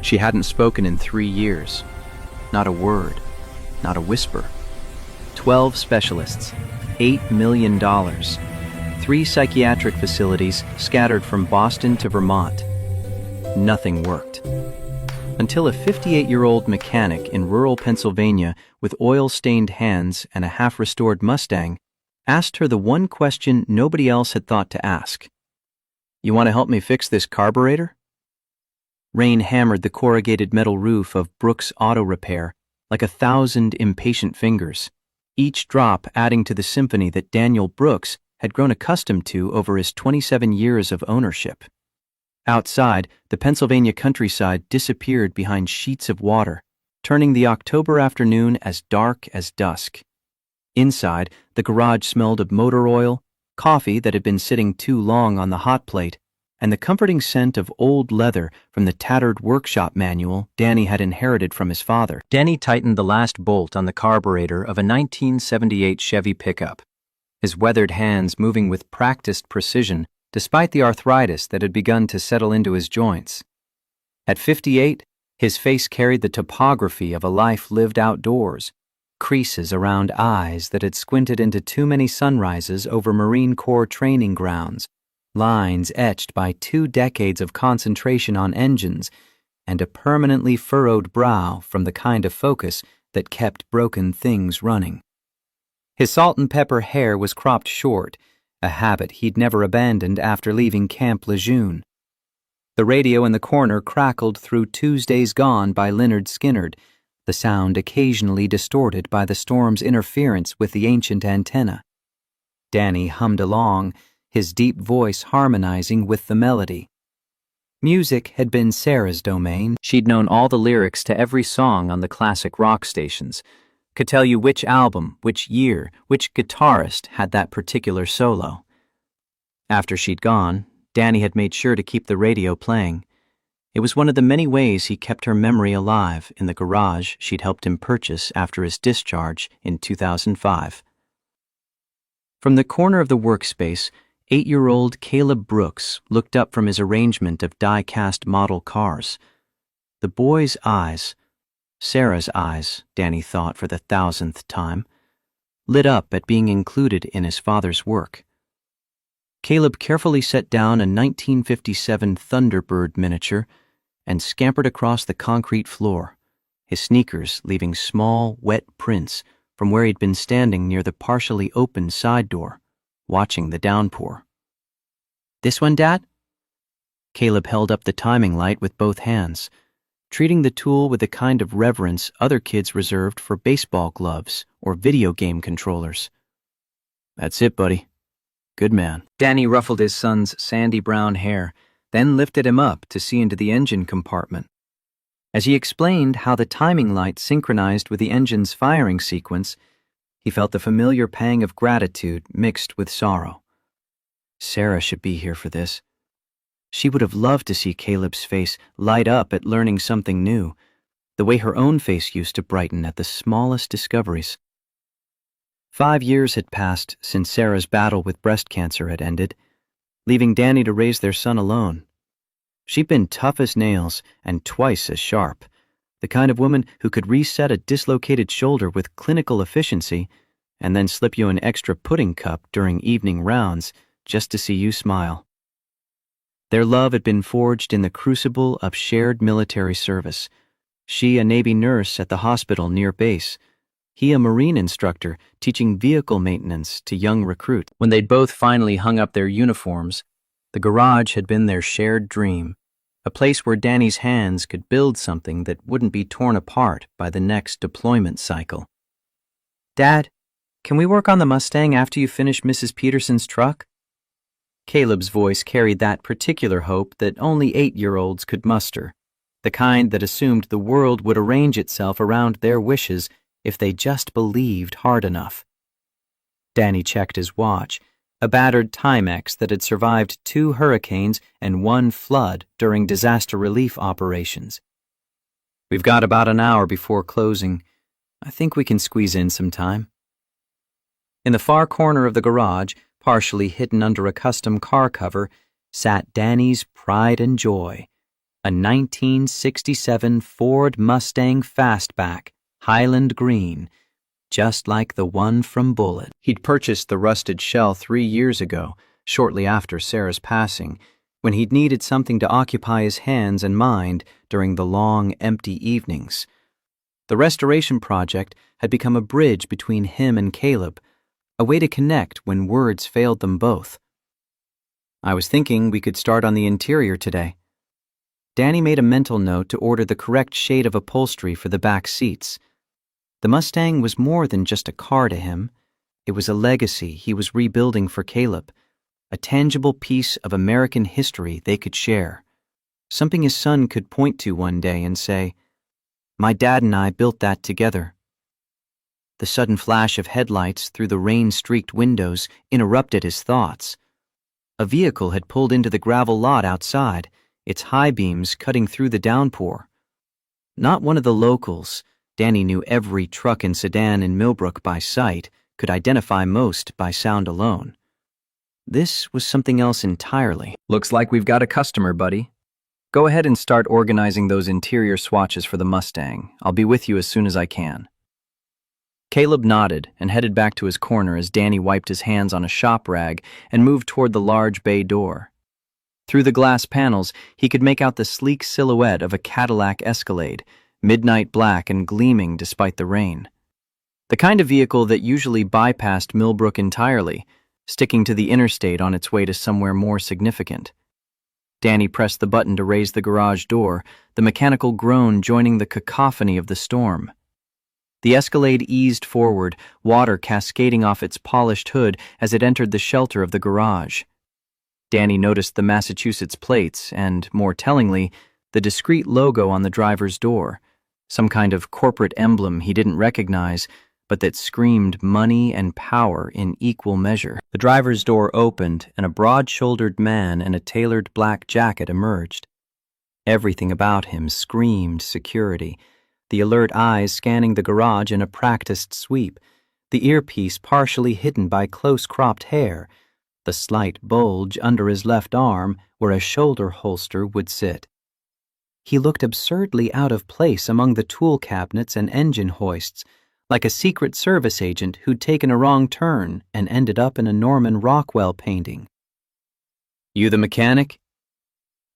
She hadn't spoken in 3 years. Not a word, not a whisper. 12 specialists, $8 million, 3 psychiatric facilities scattered from Boston to Vermont. Nothing worked. Until a 58-year-old mechanic in rural Pennsylvania with oil-stained hands and a half-restored Mustang asked her the one question nobody else had thought to ask. "You want to help me fix this carburetor?" Rain hammered the corrugated metal roof of Brooks Auto Repair like 1,000 impatient fingers, each drop adding to the symphony that Daniel Brooks had grown accustomed to over his 27 years of ownership. Outside, the Pennsylvania countryside disappeared behind sheets of water, turning the October afternoon as dark as dusk. Inside, the garage smelled of motor oil, coffee that had been sitting too long on the hot plate, and the comforting scent of old leather from the tattered workshop manual Danny had inherited from his father. Danny tightened the last bolt on the carburetor of a 1978 Chevy pickup, his weathered hands moving with practiced precision despite the arthritis that had begun to settle into his joints. At 58, his face carried the topography of a life lived outdoors, creases around eyes that had squinted into too many sunrises over Marine Corps training grounds, lines etched by 2 decades of concentration on engines, and a permanently furrowed brow from the kind of focus that kept broken things running. His salt and pepper hair was cropped short, a habit he'd never abandoned after leaving Camp Lejeune. The radio in the corner crackled through Tuesdays Gone by Lynyrd Skynyrd, the sound occasionally distorted by the storm's interference with the ancient antenna. Danny hummed along, his deep voice harmonizing with the melody. Music had been Sarah's domain. She'd known all the lyrics to every song on the classic rock stations, could tell you which album, which year, which guitarist had that particular solo. After she'd gone, Danny had made sure to keep the radio playing. It was one of the many ways he kept her memory alive in the garage she'd helped him purchase after his discharge in 2005. From the corner of the workspace, 8-year-old Caleb Brooks looked up from his arrangement of die-cast model cars. The boy's eyes, Sarah's eyes, Danny thought for the 1,000th time, lit up at being included in his father's work. Caleb carefully set down a 1957 Thunderbird miniature and scampered across the concrete floor, his sneakers leaving small, wet prints from where he'd been standing near the partially open side door, watching the downpour. "This one, Dad?" Caleb held up the timing light with both hands, treating the tool with the kind of reverence other kids reserved for baseball gloves or video game controllers. "That's it, buddy. Good man." Danny ruffled his son's sandy brown hair, then lifted him up to see into the engine compartment. As he explained how the timing light synchronized with the engine's firing sequence, he felt the familiar pang of gratitude mixed with sorrow. Sarah should be here for this. She would have loved to see Caleb's face light up at learning something new, the way her own face used to brighten at the smallest discoveries. 5 years had passed since Sarah's battle with breast cancer had ended, leaving Danny to raise their son alone. She'd been tough as nails and twice as sharp, the kind of woman who could reset a dislocated shoulder with clinical efficiency and then slip you an extra pudding cup during evening rounds just to see you smile. Their love had been forged in the crucible of shared military service. She a Navy nurse at the hospital near base, he a Marine instructor teaching vehicle maintenance to young recruits. When they'd both finally hung up their uniforms, the garage had been their shared dream, a place where Danny's hands could build something that wouldn't be torn apart by the next deployment cycle. "Dad, can we work on the Mustang after you finish Mrs. Peterson's truck?" Caleb's voice carried that particular hope that only 8-year-olds could muster, the kind that assumed the world would arrange itself around their wishes if they just believed hard enough. Danny checked his watch, a battered Timex that had survived 2 hurricanes and 1 flood during disaster relief operations. "We've got about an hour before closing. I think we can squeeze in some time." In the far corner of the garage, partially hidden under a custom car cover, sat Danny's pride and joy, A 1967 Ford Mustang Fastback, Highland Green, just like the one from Bullitt. He'd purchased the rusted shell 3 years ago, shortly after Sarah's passing, when he'd needed something to occupy his hands and mind during the long, empty evenings. The restoration project had become a bridge between him and Caleb, a way to connect when words failed them both. I was thinking we could start on the interior today. Danny made a mental note to order the correct shade of upholstery for the back seats. The Mustang was more than just a car to him. It was a legacy he was rebuilding for Caleb, a tangible piece of American history they could share, something his son could point to one day and say, "My dad and I built that together." The sudden flash of headlights through the rain-streaked windows interrupted his thoughts. A vehicle had pulled into the gravel lot outside, its high beams cutting through the downpour. Not one of the locals. Danny knew every truck and sedan in Millbrook by sight, could identify most by sound alone. This was something else entirely. "Looks like we've got a customer, buddy. Go ahead and start organizing those interior swatches for the Mustang. I'll be with you as soon as I can." Caleb nodded and headed back to his corner as Danny wiped his hands on a shop rag and moved toward the large bay door. Through the glass panels, he could make out the sleek silhouette of a Cadillac Escalade, midnight black and gleaming despite the rain. The kind of vehicle that usually bypassed Millbrook entirely, sticking to the interstate on its way to somewhere more significant. Danny pressed the button to raise the garage door, the mechanical groan joining the cacophony of the storm. The Escalade eased forward, water cascading off its polished hood as it entered the shelter of the garage. Danny noticed the Massachusetts plates and, more tellingly, the discreet logo on the driver's door, some kind of corporate emblem he didn't recognize, but that screamed money and power in equal measure. The driver's door opened, and a broad-shouldered man in a tailored black jacket emerged. Everything about him screamed security, the alert eyes scanning the garage in a practiced sweep, the earpiece partially hidden by close-cropped hair, the slight bulge under his left arm where a shoulder holster would sit. He looked absurdly out of place among the tool cabinets and engine hoists, like a Secret Service agent who'd taken a wrong turn and ended up in a Norman Rockwell painting. "You the mechanic?"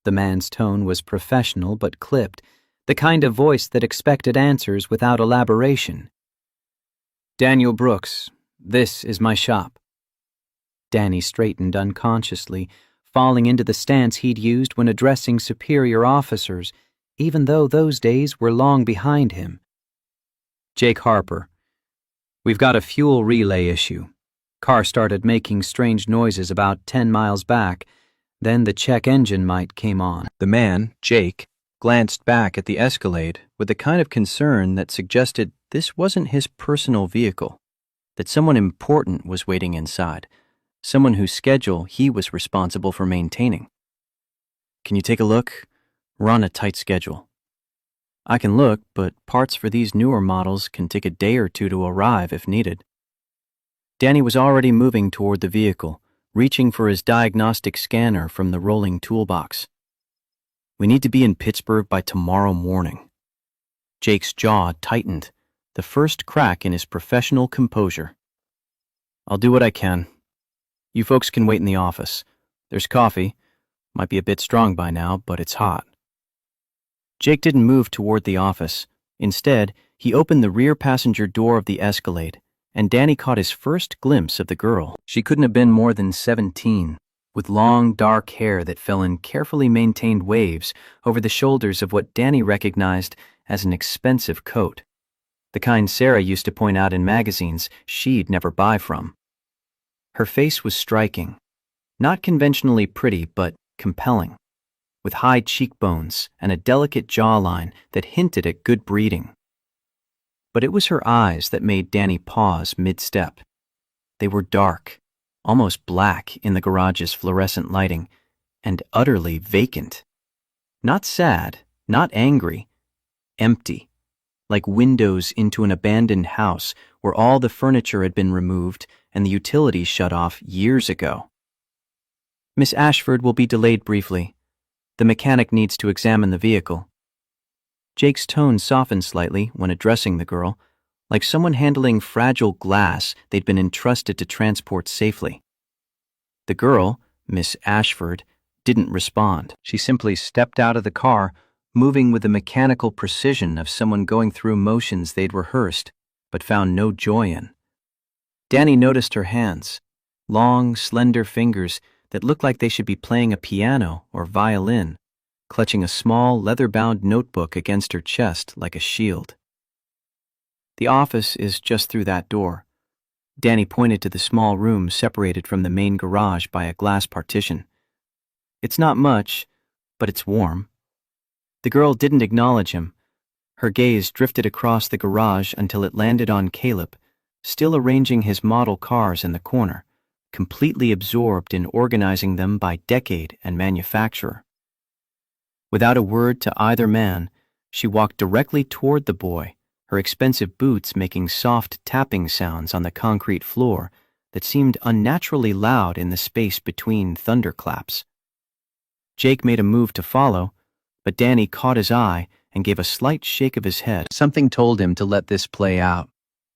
The man's tone was professional but clipped, the kind of voice that expected answers without elaboration. "Daniel Brooks, this is my shop." Danny straightened unconsciously, falling into the stance he'd used when addressing superior officers, even though those days were long behind him. "Jake Harper. We've got a fuel relay issue. Car started making strange noises about 10 miles back, then the check engine light came on." The man, Jake, glanced back at the Escalade with the kind of concern that suggested this wasn't his personal vehicle, that someone important was waiting inside, someone whose schedule he was responsible for maintaining. "Can you take a look? We're on a tight schedule." "I can look, but parts for these newer models can take a day or two to arrive if needed." Danny was already moving toward the vehicle, reaching for his diagnostic scanner from the rolling toolbox. "We need to be in Pittsburgh by tomorrow morning." Jake's jaw tightened, the first crack in his professional composure. "I'll do what I can. You folks can wait in the office. There's coffee. Might be a bit strong by now, but it's hot." Jake didn't move toward the office. Instead, he opened the rear passenger door of the Escalade, and Danny caught his first glimpse of the girl. She couldn't have been more than 17, with long, dark hair that fell in carefully maintained waves over the shoulders of what Danny recognized as an expensive coat, the kind Sarah used to point out in magazines she'd never buy from. Her face was striking, not conventionally pretty, but compelling, with high cheekbones and a delicate jawline that hinted at good breeding. But it was her eyes that made Danny pause mid-step. They were dark, almost black in the garage's fluorescent lighting, and utterly vacant. Not sad, not angry, empty, like windows into an abandoned house where all the furniture had been removed and the utilities shut off years ago. "Miss Ashford will be delayed briefly." The mechanic needs to examine the vehicle. Jake's tone softened slightly when addressing the girl, like someone handling fragile glass they'd been entrusted to transport safely. The girl, Miss Ashford, didn't respond. She simply stepped out of the car, moving with the mechanical precision of someone going through motions they'd rehearsed, but found no joy in. Danny noticed her hands, long, slender fingers that looked like they should be playing a piano or violin, clutching a small, leather-bound notebook against her chest like a shield. The office is just through that door. Danny pointed to the small room separated from the main garage by a glass partition. It's not much, but it's warm. The girl didn't acknowledge him. Her gaze drifted across the garage until it landed on Caleb, still arranging his model cars in the corner, completely absorbed in organizing them by decade and manufacturer. Without a word to either man, she walked directly toward the boy, her expensive boots making soft tapping sounds on the concrete floor that seemed unnaturally loud in the space between thunderclaps. Jake made a move to follow, but Danny caught his eye and gave a slight shake of his head. Something told him to let this play out.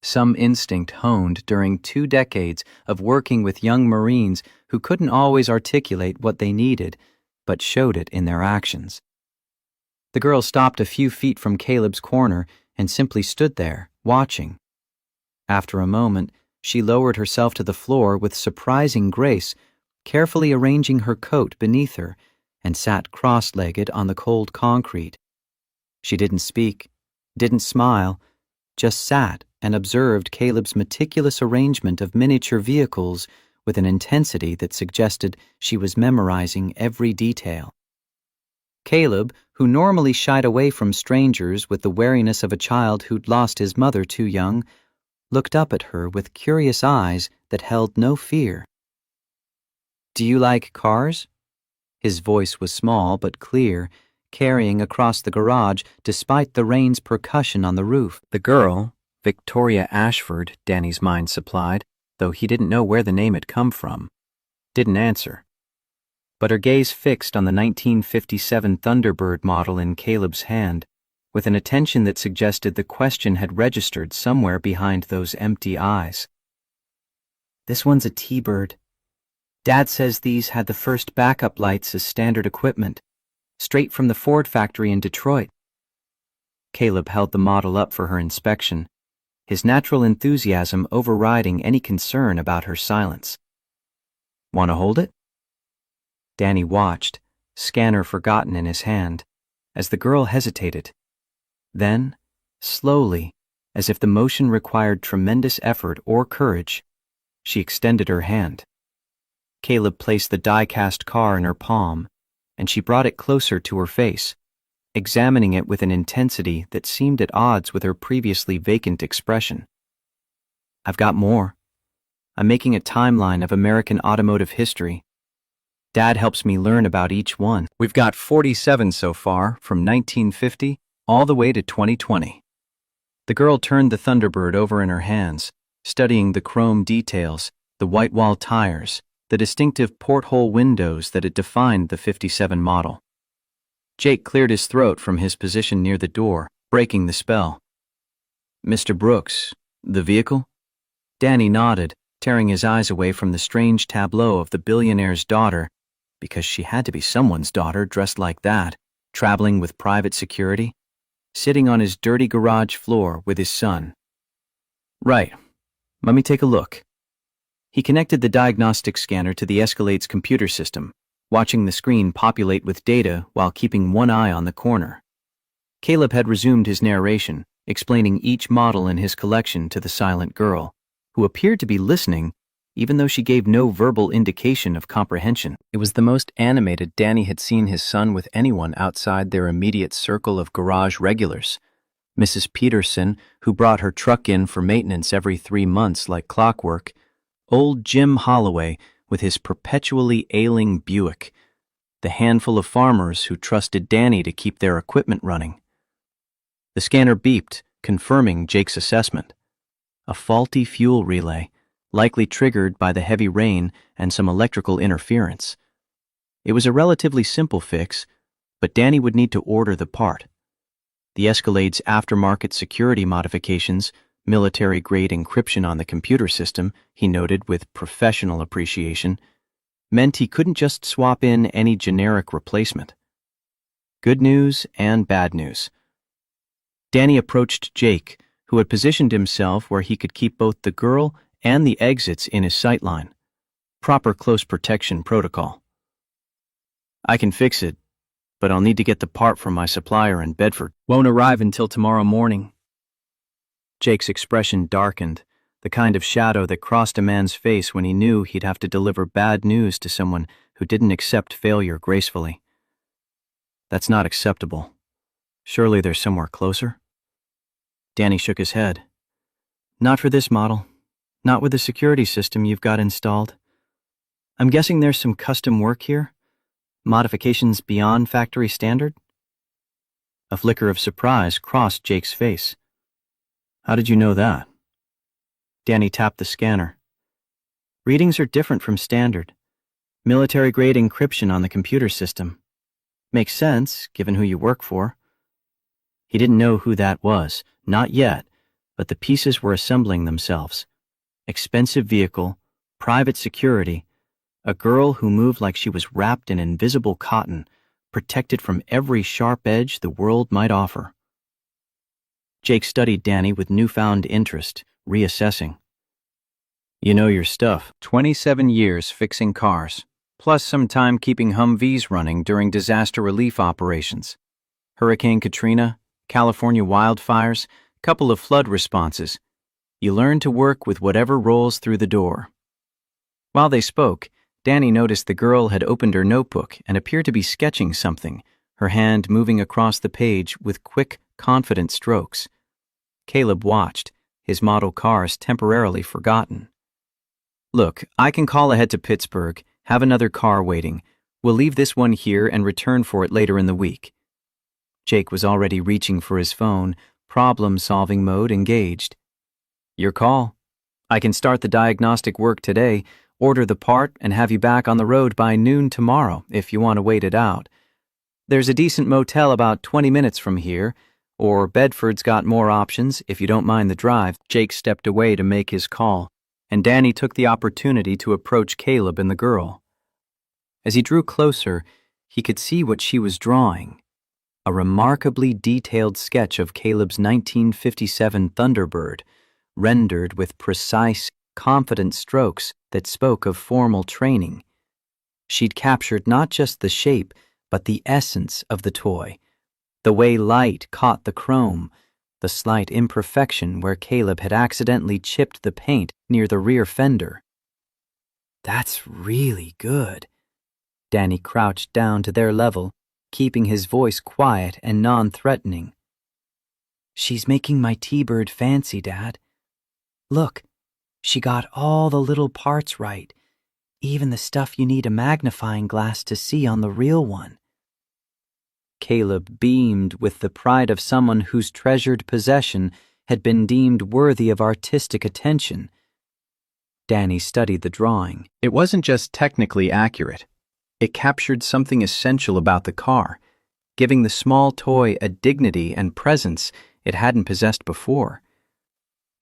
Some instinct honed during 2 decades of working with young Marines who couldn't always articulate what they needed, but showed it in their actions. The girl stopped a few feet from Caleb's corner and simply stood there, watching. After a moment, she lowered herself to the floor with surprising grace, carefully arranging her coat beneath her, and sat cross-legged on the cold concrete. She didn't speak, didn't smile, just sat and observed Caleb's meticulous arrangement of miniature vehicles with an intensity that suggested she was memorizing every detail. Caleb, who normally shied away from strangers with the wariness of a child who'd lost his mother too young, looked up at her with curious eyes that held no fear. "Do you like cars?" His voice was small but clear, carrying across the garage despite the rain's percussion on the roof. The girl, Victoria Ashford, Danny's mind supplied, though he didn't know where the name had come from, didn't answer. But her gaze fixed on the 1957 Thunderbird model in Caleb's hand, with an attention that suggested the question had registered somewhere behind those empty eyes. "This one's a T-Bird. Dad says these had the first backup lights as standard equipment, straight from the Ford factory in Detroit." Caleb held the model up for her inspection, his natural enthusiasm overriding any concern about her silence. "Want to hold it?" Danny watched, scanner forgotten in his hand, as the girl hesitated. Then, slowly, as if the motion required tremendous effort or courage, she extended her hand. Caleb placed the die-cast car in her palm, and she brought it closer to her face, examining it with an intensity that seemed at odds with her previously vacant expression. "I've got more. I'm making a timeline of American automotive history. Dad helps me learn about each one. We've got 47 so far, from 1950 all the way to 2020. The girl turned the Thunderbird over in her hands, studying the chrome details, the white wall tires, the distinctive porthole windows that had defined the 57 model. Jake cleared his throat from his position near the door, breaking the spell. "Mr. Brooks, the vehicle?" Danny nodded, tearing his eyes away from the strange tableau of the billionaire's daughter, because she had to be someone's daughter dressed like that, traveling with private security, sitting on his dirty garage floor with his son. "Right. Let me take a look." He connected the diagnostic scanner to the Escalade's computer system, watching the screen populate with data while keeping one eye on the corner. Caleb had resumed his narration, explaining each model in his collection to the silent girl, who appeared to be listening, even though she gave no verbal indication of comprehension. It was the most animated Danny had seen his son with anyone outside their immediate circle of garage regulars. Mrs. Peterson, who brought her truck in for maintenance every 3 months like clockwork, old Jim Holloway with his perpetually ailing Buick, the handful of farmers who trusted Danny to keep their equipment running. The scanner beeped, confirming Jake's assessment. A faulty fuel relay, likely triggered by the heavy rain and some electrical interference. It was a relatively simple fix, But Danny would need to order the part. The Escalade's aftermarket security modifications, military-grade encryption on the computer system, he noted with professional appreciation, meant he couldn't just swap in any generic replacement. Good news and bad news. Danny approached Jake, who had positioned himself where he could keep both the girl and the exits in his sightline. Proper close protection protocol. I can fix it, but I'll need to get the part from my supplier in Bedford. Won't arrive until tomorrow morning. Jake's expression darkened, the kind of shadow that crossed a man's face when he knew he'd have to deliver bad news to someone who didn't accept failure gracefully. That's not acceptable. Surely there's somewhere closer? Danny shook his head. Not for this model. Not with the security system you've got installed. I'm guessing there's some custom work here? Modifications beyond factory standard? A flicker of surprise crossed Jake's face. How did you know that? Danny tapped the scanner. Readings are different from standard. Military-grade encryption on the computer system. Makes sense, given who you work for. He didn't know who that was, not yet, but the pieces were assembling themselves. Expensive vehicle, private security, a girl who moved like she was wrapped in invisible cotton, protected from every sharp edge the world might offer. Jake studied Danny with newfound interest, reassessing. You know your stuff. 27 years fixing cars, plus some time keeping Humvees running during disaster relief operations. Hurricane Katrina, California wildfires, couple of flood responses. You learn to work with whatever rolls through the door. While they spoke, Danny noticed the girl had opened her notebook and appeared to be sketching something, her hand moving across the page with quick, confident strokes. Caleb watched, his model cars temporarily forgotten. Look, I can call ahead to Pittsburgh, have another car waiting. We'll leave this one here and return for it later in the week. Jake was already reaching for his phone, problem-solving mode engaged. Your call. I can start the diagnostic work today, order the part, and have you back on the road by noon tomorrow if you want to wait it out. There's a decent motel about 20 minutes from here, or Bedford's got more options if you don't mind the drive. Jake stepped away to make his call, and Danny took the opportunity to approach Caleb and the girl. As he drew closer, he could see what she was drawing. A remarkably detailed sketch of Caleb's 1957 Thunderbird, rendered with precise, confident strokes that spoke of formal training. She'd captured not just the shape, but the essence of the toy, the way light caught the chrome, the slight imperfection where Caleb had accidentally chipped the paint near the rear fender. That's really good. Danny crouched down to their level, keeping his voice quiet and non-threatening. She's making my T-Bird fancy, Dad. Look, she got all the little parts right, even the stuff you need a magnifying glass to see on the real one. Caleb beamed with the pride of someone whose treasured possession had been deemed worthy of artistic attention. Danny studied the drawing. It wasn't just technically accurate. It captured something essential about the car, giving the small toy a dignity and presence it hadn't possessed before.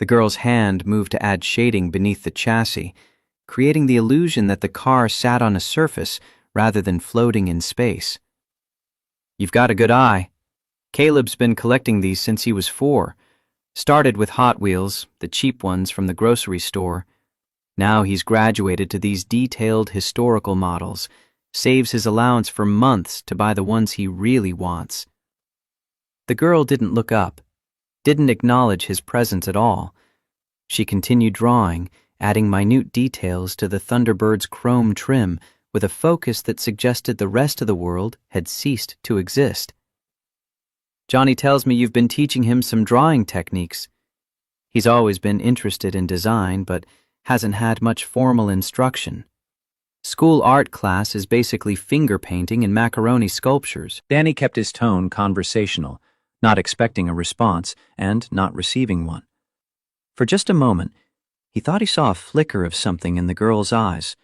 The girl's hand moved to add shading beneath the chassis, creating the illusion that the car sat on a surface rather than floating in space. You've got a good eye. Caleb's been collecting these since he was 4. Started with Hot Wheels, the cheap ones from the grocery store. Now he's graduated to these detailed historical models, saves his allowance for months to buy the ones he really wants. The girl didn't look up, didn't acknowledge his presence at all. She continued drawing, adding minute details to the Thunderbird's chrome trim with a focus that suggested the rest of the world had ceased to exist. Johnny tells me you've been teaching him some drawing techniques. He's always been interested in design, but hasn't had much formal instruction. School art class is basically finger painting and macaroni sculptures. Danny kept his tone conversational, not expecting a response and not receiving one. For just a moment, he thought he saw a flicker of something in the girl's eyes.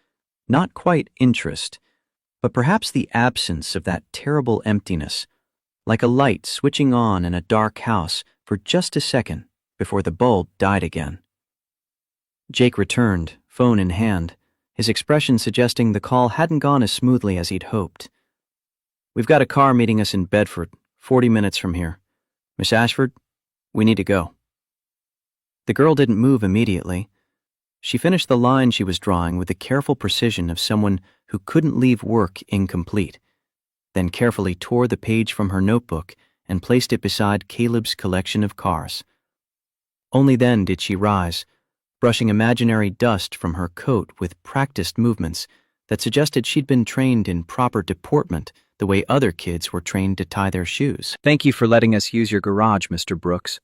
Not quite interest, But perhaps the absence of that terrible emptiness, like a light switching on in a dark house for just a second before the bulb died again. Jake returned, phone in hand, his expression suggesting the call hadn't gone as smoothly as he'd hoped. "We've got a car meeting us in Bedford, 40 minutes from here. Miss Ashford, we need to go." The girl didn't move immediately. She finished the line she was drawing with the careful precision of someone who couldn't leave work incomplete, then carefully tore the page from her notebook and placed it beside Caleb's collection of cars. Only then did she rise, brushing imaginary dust from her coat with practiced movements that suggested she'd been trained in proper deportment the way other kids were trained to tie their shoes. "Thank you for letting us use your garage, Mr. Brooks."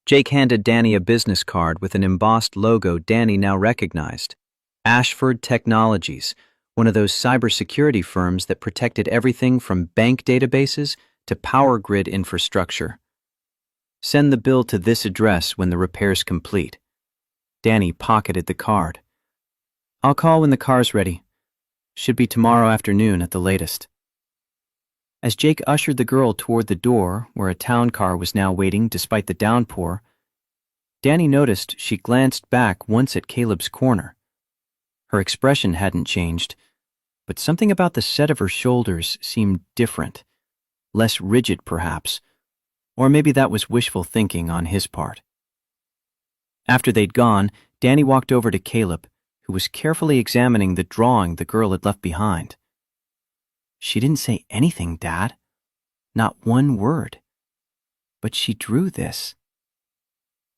Jake handed Danny a business card with an embossed logo Danny now recognized. Ashford Technologies, one of those cybersecurity firms that protected everything from bank databases to power grid infrastructure. "Send the bill to this address when the repair's complete." Danny pocketed the card. "I'll call when the car's ready. Should be tomorrow afternoon at the latest." As Jake ushered the girl toward the door, where a town car was now waiting despite the downpour, Danny noticed she glanced back once at Caleb's corner. Her expression hadn't changed, but something about the set of her shoulders seemed different, less rigid perhaps, or maybe that was wishful thinking on his part. After they'd gone, Danny walked over to Caleb, who was carefully examining the drawing the girl had left behind. "She didn't say anything, Dad. Not one word. But she drew this."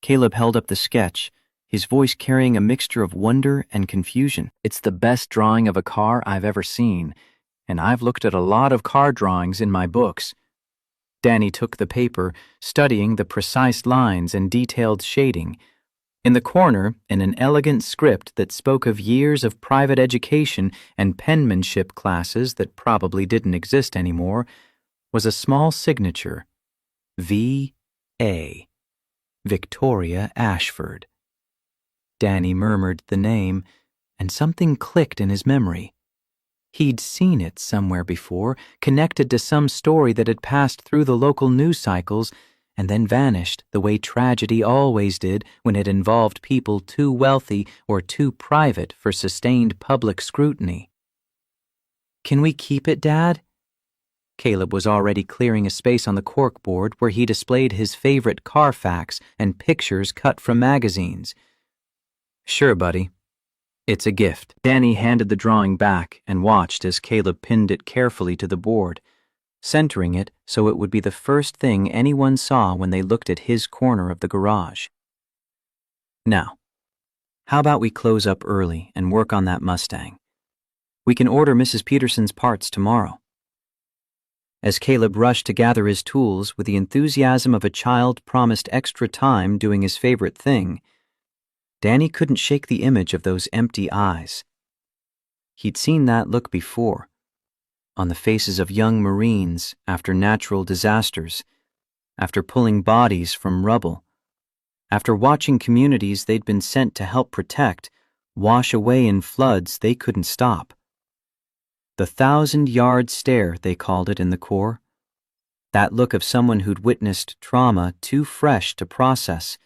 Caleb held up the sketch, his voice carrying a mixture of wonder and confusion. "It's the best drawing of a car I've ever seen, and I've looked at a lot of car drawings in my books." Danny took the paper, studying the precise lines and detailed shading. In the corner, in an elegant script that spoke of years of private education and penmanship classes that probably didn't exist anymore, was a small signature, V.A., Victoria Ashford. Danny murmured the name, and something clicked in his memory. He'd seen it somewhere before, connected to some story that had passed through the local news cycles and then vanished the way tragedy always did when it involved people too wealthy or too private for sustained public scrutiny. "Can we keep it, Dad?" Caleb was already clearing a space on the corkboard where he displayed his favorite Carfax and pictures cut from magazines. "Sure, buddy. It's a gift." Danny handed the drawing back and watched as Caleb pinned it carefully to the board, centering it so it would be the first thing anyone saw when they looked at his corner of the garage. "Now, how about we close up early and work on that Mustang? We can order Mrs. Peterson's parts tomorrow." As Caleb rushed to gather his tools with the enthusiasm of a child promised extra time doing his favorite thing, Danny couldn't shake the image of those empty eyes. He'd seen that look before, on the faces of young Marines after natural disasters, after pulling bodies from rubble, after watching communities they'd been sent to help protect wash away in floods they couldn't stop. The 1,000-yard stare, they called it in the Corps. That look of someone who'd witnessed trauma too fresh to process,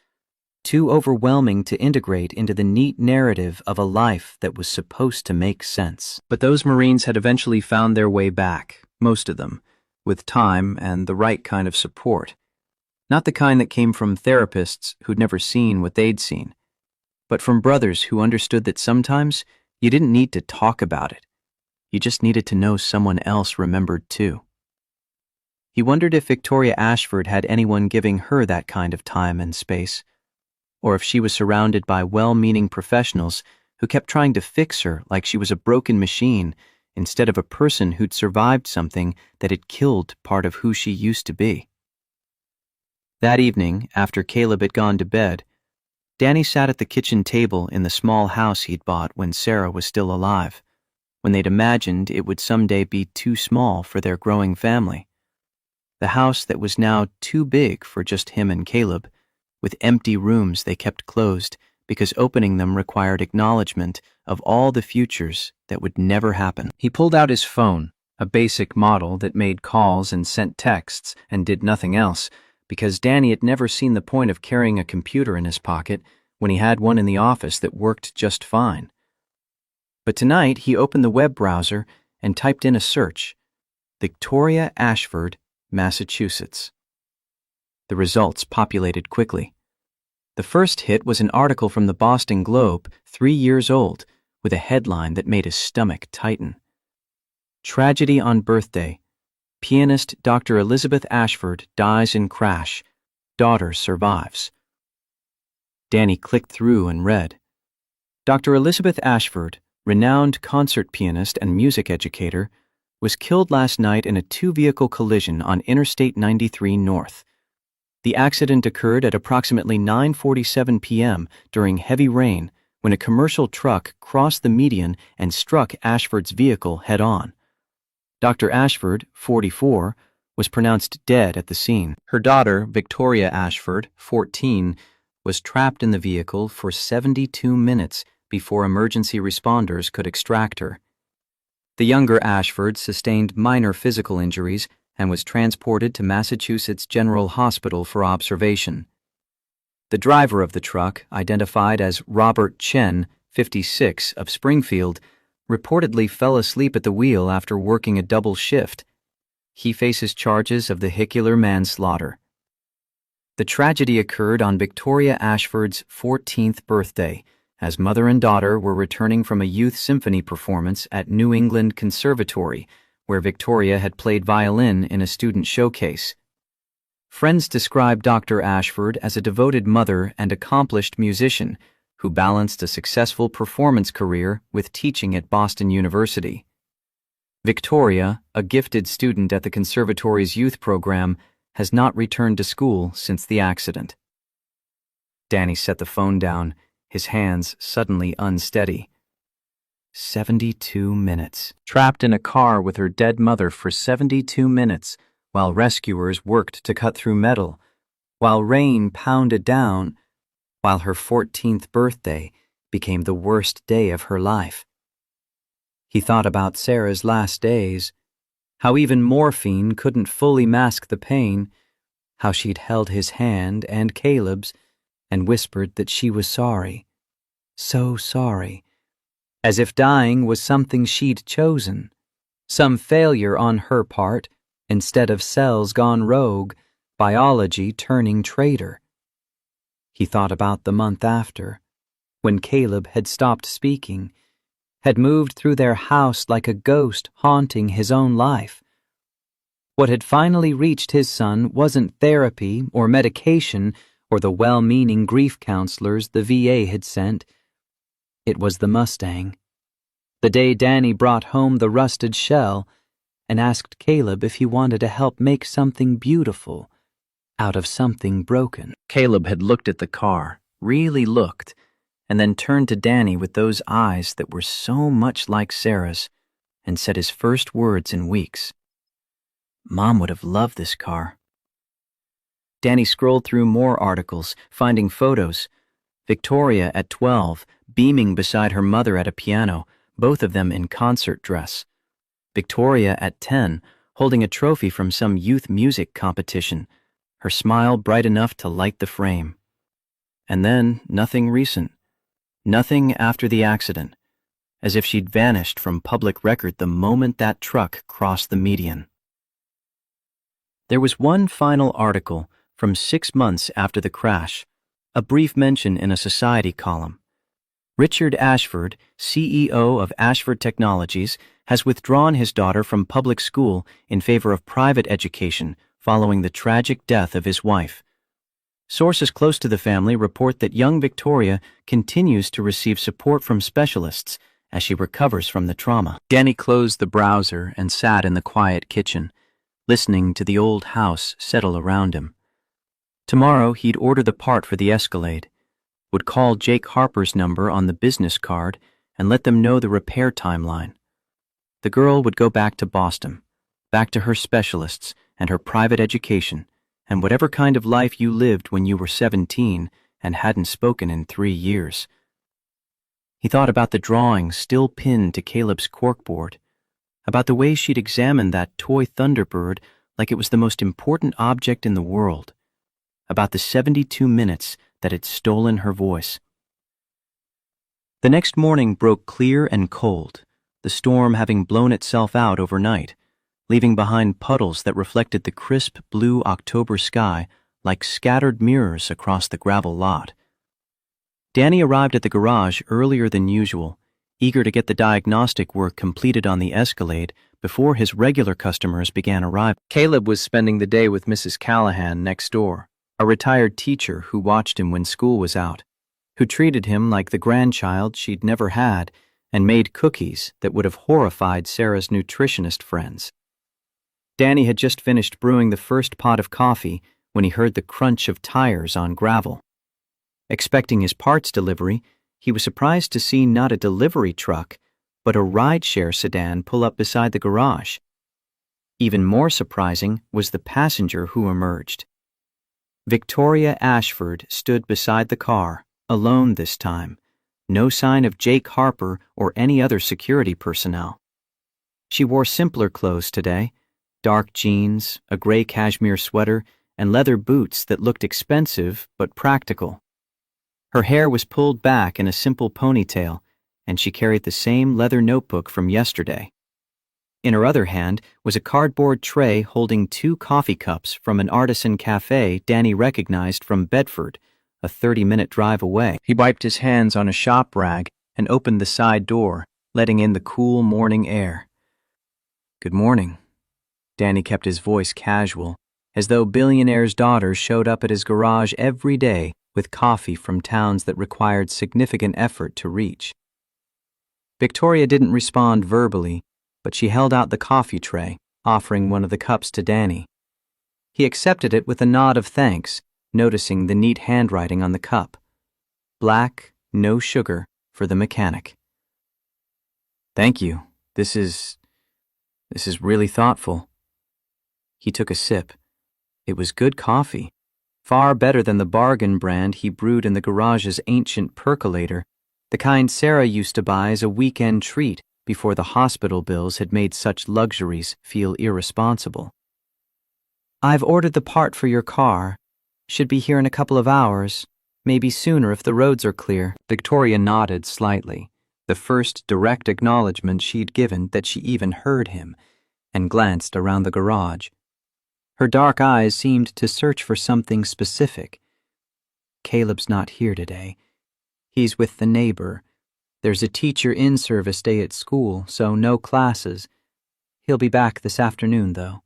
too overwhelming to integrate into the neat narrative of a life that was supposed to make sense. But those Marines had eventually found their way back, most of them, with time and the right kind of support. Not the kind that came from therapists who'd never seen what they'd seen, but from brothers who understood that sometimes you didn't need to talk about it. You just needed to know someone else remembered too. He wondered if Victoria Ashford had anyone giving her that kind of time and space, or if she was surrounded by well-meaning professionals who kept trying to fix her like she was a broken machine instead of a person who'd survived something that had killed part of who she used to be. That evening, after Caleb had gone to bed, Danny sat at the kitchen table in the small house he'd bought when Sarah was still alive, when they'd imagined it would someday be too small for their growing family. The house that was now too big for just him and Caleb, with empty rooms they kept closed because opening them required acknowledgement of all the futures that would never happen. He pulled out his phone, a basic model that made calls and sent texts and did nothing else, because Danny had never seen the point of carrying a computer in his pocket when he had one in the office that worked just fine. But tonight he opened the web browser and typed in a search: Victoria Ashford, Massachusetts. The results populated quickly. The first hit was an article from the Boston Globe, 3 years old, with a headline that made his stomach tighten. Tragedy on birthday. Pianist Dr. Elizabeth Ashford dies in crash. Daughter survives. Danny clicked through and read. Dr. Elizabeth Ashford, renowned concert pianist and music educator, was killed last night in a two-vehicle collision on Interstate 93 North. The accident occurred at approximately 9:47 p.m. during heavy rain when a commercial truck crossed the median and struck Ashford's vehicle head-on. Dr. Ashford, 44, was pronounced dead at the scene. Her daughter, Victoria Ashford, 14, was trapped in the vehicle for 72 minutes before emergency responders could extract her. The younger Ashford sustained minor physical injuries and was transported to Massachusetts General Hospital for observation. The driver of the truck, identified as Robert Chen, 56, of Springfield, reportedly fell asleep at the wheel after working a double shift. He faces charges of vehicular manslaughter. The tragedy occurred on Victoria Ashford's 14th birthday, as mother and daughter were returning from a youth symphony performance at New England Conservatory, where Victoria had played violin in a student showcase. Friends described Dr. Ashford as a devoted mother and accomplished musician who balanced a successful performance career with teaching at Boston University. Victoria, a gifted student at the conservatory's youth program, has not returned to school since the accident. Danny set the phone down, his hands suddenly unsteady. 72 minutes. Trapped in a car with her dead mother for 72 minutes while rescuers worked to cut through metal, while rain pounded down, while her 14th birthday became the worst day of her life. He thought about Sarah's last days, how even morphine couldn't fully mask the pain, how she'd held his hand and Caleb's and whispered that she was sorry, so sorry, as if dying was something she'd chosen, some failure on her part instead of cells gone rogue, biology turning traitor. He thought about the month after, when Caleb had stopped speaking, had moved through their house like a ghost haunting his own life. What had finally reached his son wasn't therapy or medication or the well-meaning grief counselors the VA had sent. It was the Mustang. The day Danny brought home the rusted shell and asked Caleb if he wanted to help make something beautiful out of something broken. Caleb had looked at the car, really looked, and then turned to Danny with those eyes that were so much like Sarah's, and said his first words in weeks. Mom would have loved this car. Danny scrolled through more articles, finding photos. Victoria at 12, beaming beside her mother at a piano, both of them in concert dress. Victoria at 10, holding a trophy from some youth music competition, her smile bright enough to light the frame. And then nothing recent. Nothing after the accident, as if she'd vanished from public record the moment that truck crossed the median. There was one final article from 6 months after the crash, a brief mention in a society column. Richard Ashford, CEO of Ashford Technologies, has withdrawn his daughter from public school in favor of private education following the tragic death of his wife. Sources close to the family report that young Victoria continues to receive support from specialists as she recovers from the trauma. Danny closed the browser and sat in the quiet kitchen, listening to the old house settle around him. Tomorrow he'd order the part for the Escalade, would call Jake Harper's number on the business card and let them know the repair timeline. The girl would go back to Boston, back to her specialists and her private education, and whatever kind of life you lived when you were 17 and hadn't spoken in 3 years. He thought about the drawing still pinned to Caleb's corkboard, about the way she'd examined that toy Thunderbird like it was the most important object in the world, about the 72 minutes that had stolen her voice. The next morning broke clear and cold, the storm having blown itself out overnight, leaving behind puddles that reflected the crisp blue October sky like scattered mirrors across the gravel lot. Danny arrived at the garage earlier than usual, eager to get the diagnostic work completed on the Escalade before his regular customers began arriving. Caleb was spending the day with Mrs. Callahan next door, a retired teacher who watched him when school was out, who treated him like the grandchild she'd never had and made cookies that would have horrified Sarah's nutritionist friends. Danny had just finished brewing the first pot of coffee when he heard the crunch of tires on gravel. Expecting his parts delivery, he was surprised to see not a delivery truck, but a rideshare sedan pull up beside the garage. Even more surprising was the passenger who emerged. Victoria Ashford stood beside the car, alone this time, no sign of Jake Harper or any other security personnel. She wore simpler clothes today, dark jeans, a gray cashmere sweater, and leather boots that looked expensive but practical. Her hair was pulled back in a simple ponytail, and she carried the same leather notebook from yesterday. In her other hand was a cardboard tray holding 2 coffee cups from an artisan cafe Danny recognized from Bedford, a 30-minute drive away. He wiped his hands on a shop rag and opened the side door, letting in the cool morning air. "Good morning." Danny kept his voice casual, as though Billionaire's daughters showed up at his garage every day with coffee from towns that required significant effort to reach. Victoria didn't respond verbally, but she held out the coffee tray, offering one of the cups to Danny. He accepted it with a nod of thanks, noticing the neat handwriting on the cup. Black, no sugar, for the mechanic. "Thank you. This is really thoughtful." He took a sip. It was good coffee, far better than the bargain brand he brewed in the garage's ancient percolator, the kind Sarah used to buy as a weekend treat before the hospital bills had made such luxuries feel irresponsible. "I've ordered the part for your car. Should be here in a couple of hours, maybe sooner if the roads are clear." Victoria nodded slightly, the first direct acknowledgement she'd given that she even heard him, and glanced around the garage. Her dark eyes seemed to search for something specific. "Caleb's not here today. He's with the neighbor. There's a teacher in-service day at school, so no classes. He'll be back this afternoon, though."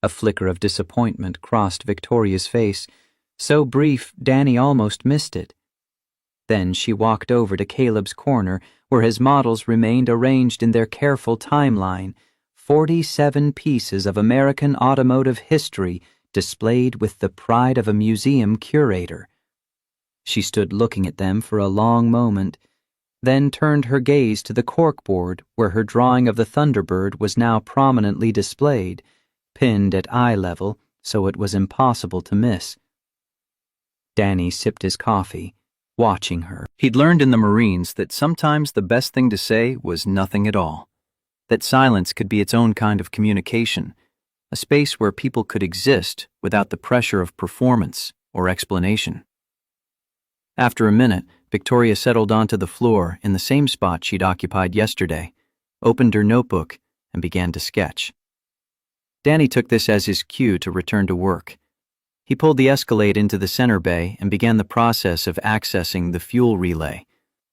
A flicker of disappointment crossed Victoria's face, so brief Danny almost missed it. Then she walked over to Caleb's corner, where his models remained arranged in their careful timeline, 47 pieces of American automotive history displayed with the pride of a museum curator. She stood looking at them for a long moment, then turned her gaze to the corkboard where her drawing of the Thunderbird was now prominently displayed, pinned at eye level so it was impossible to miss. Danny sipped his coffee, watching her. He'd learned in the Marines that sometimes the best thing to say was nothing at all, that silence could be its own kind of communication, a space where people could exist without the pressure of performance or explanation. After a minute, Victoria settled onto the floor in the same spot she'd occupied yesterday, opened her notebook, and began to sketch. Danny took this as his cue to return to work. He pulled the Escalade into the center bay and began the process of accessing the fuel relay,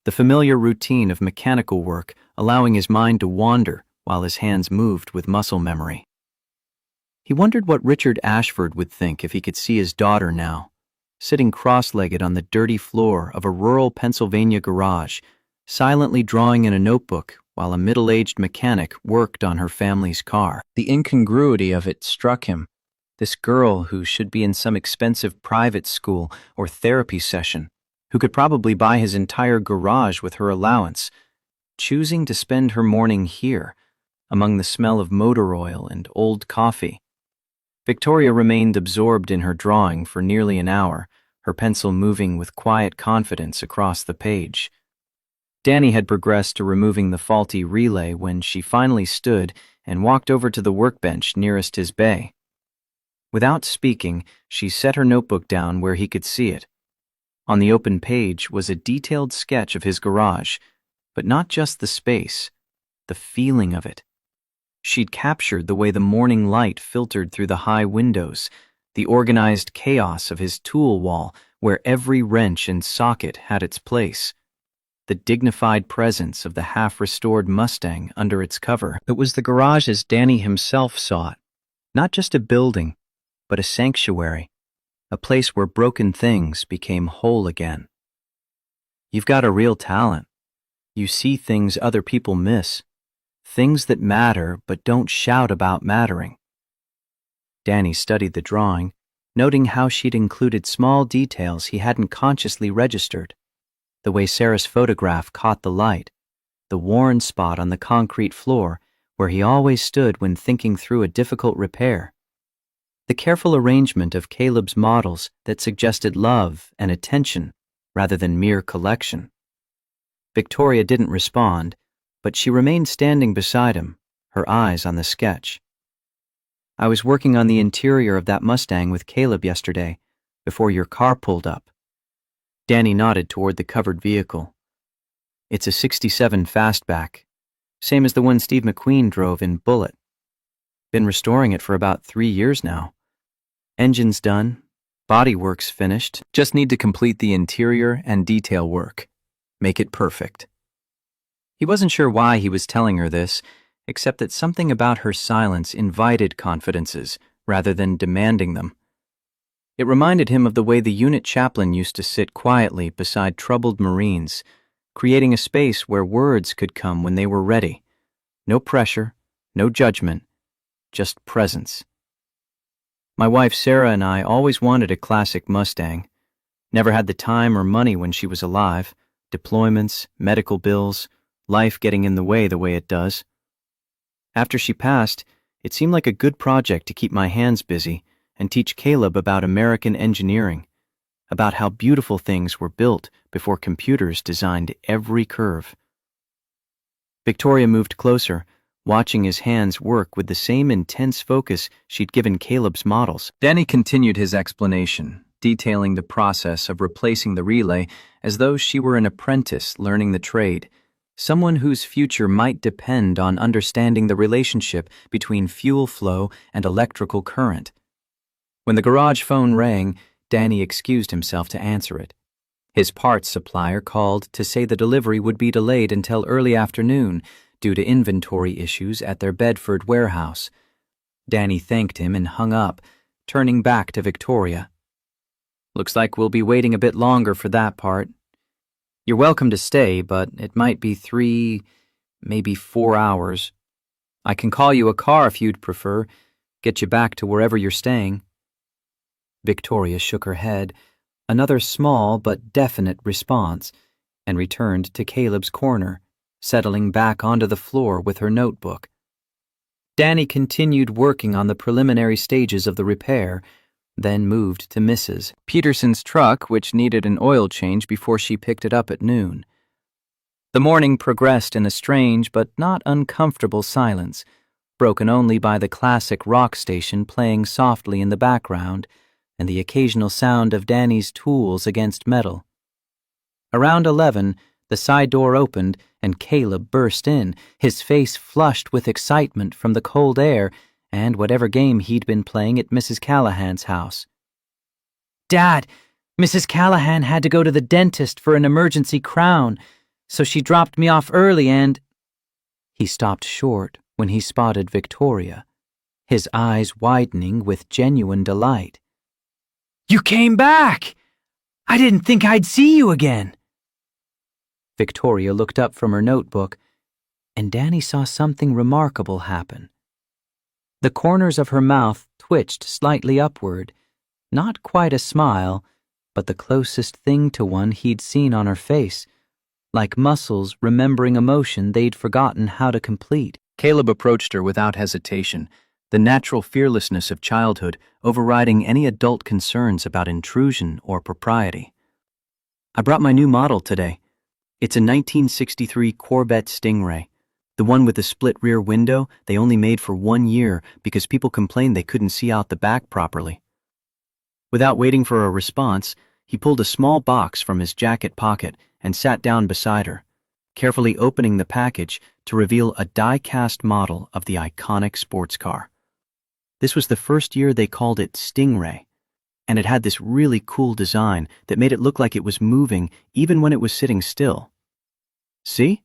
the familiar routine of mechanical work allowing his mind to wander while his hands moved with muscle memory. He wondered what Richard Ashford would think if he could see his daughter now, sitting cross-legged on the dirty floor of a rural Pennsylvania garage, silently drawing in a notebook while a middle-aged mechanic worked on her family's car. The incongruity of it struck him. This girl who should be in some expensive private school or therapy session, who could probably buy his entire garage with her allowance, choosing to spend her morning here, among the smell of motor oil and old coffee. Victoria remained absorbed in her drawing for nearly an hour, her pencil moving with quiet confidence across the page. Danny had progressed to removing the faulty relay when she finally stood and walked over to the workbench nearest his bay. Without speaking, she set her notebook down where he could see it. On the open page was a detailed sketch of his garage, but not just the space, the feeling of it. She'd captured the way the morning light filtered through the high windows, the organized chaos of his tool wall where every wrench and socket had its place, the dignified presence of the half-restored Mustang under its cover. It was the garage as Danny himself saw it, not just a building, but a sanctuary, a place where broken things became whole again. You've got a real talent. You see things other people miss, things that matter but don't shout about mattering. Danny studied the drawing, noting how she'd included small details he hadn't consciously registered. The way Sarah's photograph caught the light, the worn spot on the concrete floor where he always stood when thinking through a difficult repair, the careful arrangement of Caleb's models that suggested love and attention rather than mere collection. Victoria didn't respond, but she remained standing beside him, her eyes on the sketch. I was working on the interior of that Mustang with Caleb yesterday, before your car pulled up. Danny nodded toward the covered vehicle. It's a '67 Fastback, same as the one Steve McQueen drove in Bullet. Been restoring it for about 3 years now. Engine's done, bodywork's finished, just need to complete the interior and detail work. Make it perfect. He wasn't sure why he was telling her this, except that something about her silence invited confidences rather than demanding them. It reminded him of the way the unit chaplain used to sit quietly beside troubled Marines, creating a space where words could come when they were ready. No pressure, no judgment, just presence. My wife Sarah and I always wanted a classic Mustang. Never had the time or money when she was alive. Deployments, medical bills, life getting in the way it does. After she passed, it seemed like a good project to keep my hands busy and teach Caleb about American engineering, about how beautiful things were built before computers designed every curve. Victoria moved closer, watching his hands work with the same intense focus she'd given Caleb's models. Danny continued his explanation, detailing the process of replacing the relay as though she were an apprentice learning the trade, someone whose future might depend on understanding the relationship between fuel flow and electrical current. When the garage phone rang, Danny excused himself to answer it. His parts supplier called to say the delivery would be delayed until early afternoon due to inventory issues at their Bedford warehouse. Danny thanked him and hung up, turning back to Victoria. Looks like we'll be waiting a bit longer for that part. You're welcome to stay, but it might be 3, maybe 4 hours. I can call you a car if you'd prefer, get you back to wherever you're staying. Victoria shook her head, another small but definite response, and returned to Caleb's corner, settling back onto the floor with her notebook. Danny continued working on the preliminary stages of the repair, then moved to Mrs. Peterson's truck, which needed an oil change before she picked it up at noon. The morning progressed in a strange but not uncomfortable silence, broken only by the classic rock station playing softly in the background and the occasional sound of Danny's tools against metal. Around 11, the side door opened and Caleb burst in, his face flushed with excitement from the cold air and whatever game he'd been playing at Mrs. Callahan's house. "Dad, Mrs. Callahan had to go to the dentist for an emergency crown, so she dropped me off early and—" He stopped short when he spotted Victoria, his eyes widening with genuine delight. "You came back! I didn't think I'd see you again." Victoria looked up from her notebook, and Danny saw something remarkable happen. The corners of her mouth twitched slightly upward, not quite a smile, but the closest thing to one he'd seen on her face, like muscles remembering emotion they'd forgotten how to complete. Caleb approached her without hesitation, the natural fearlessness of childhood overriding any adult concerns about intrusion or propriety. I brought my new model today. It's a 1963 Corvette Stingray, the one with the split rear window they only made for 1 year because people complained they couldn't see out the back properly. Without waiting for a response, he pulled a small box from his jacket pocket and sat down beside her, carefully opening the package to reveal a die-cast model of the iconic sports car. This was the first year they called it Stingray, and it had this really cool design that made it look like it was moving even when it was sitting still. See?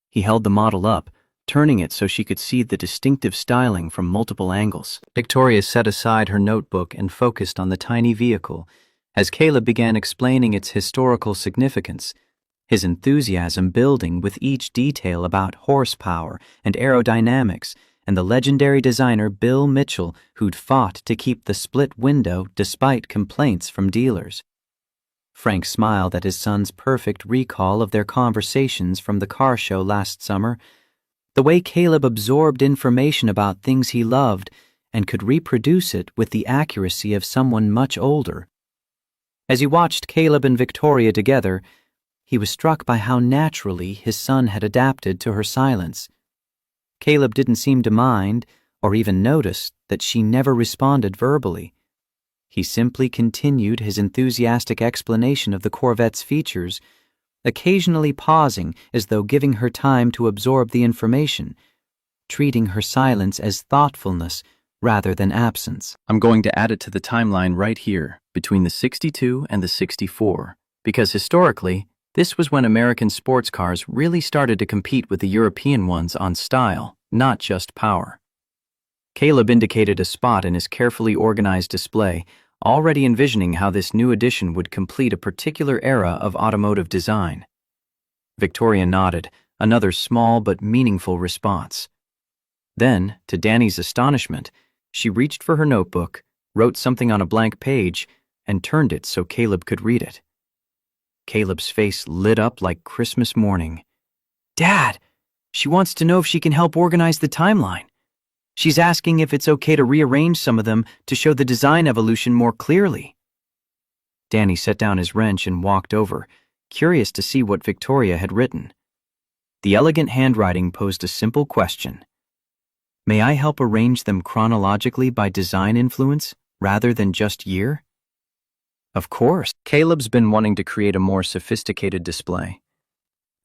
He held the model up, turning it so she could see the distinctive styling from multiple angles. Victoria set aside her notebook and focused on the tiny vehicle as Caleb began explaining its historical significance, his enthusiasm building with each detail about horsepower and aerodynamics and the legendary designer Bill Mitchell who'd fought to keep the split window despite complaints from dealers. Frank smiled at his son's perfect recall of their conversations from the car show last summer, the way Caleb absorbed information about things he loved and could reproduce it with the accuracy of someone much older. As he watched Caleb and Victoria together, he was struck by how naturally his son had adapted to her silence. Caleb didn't seem to mind or even notice that she never responded verbally. He simply continued his enthusiastic explanation of the Corvette's features, occasionally pausing as though giving her time to absorb the information, treating her silence as thoughtfulness rather than absence. I'm going to add it to the timeline right here, between the 62 and the 64, because historically, this was when American sports cars really started to compete with the European ones on style, not just power. Caleb indicated a spot in his carefully organized display, already envisioning how this new addition would complete a particular era of automotive design. Victoria nodded, another small but meaningful response. Then, to Danny's astonishment, she reached for her notebook, wrote something on a blank page, and turned it so Caleb could read it. Caleb's face lit up like Christmas morning. "Dad, she wants to know if she can help organize the timeline. She's asking if it's okay to rearrange some of them to show the design evolution more clearly." Danny set down his wrench and walked over, curious to see what Victoria had written. The elegant handwriting posed a simple question. "May I help arrange them chronologically by design influence rather than just year?" Of course, Caleb's been wanting to create a more sophisticated display.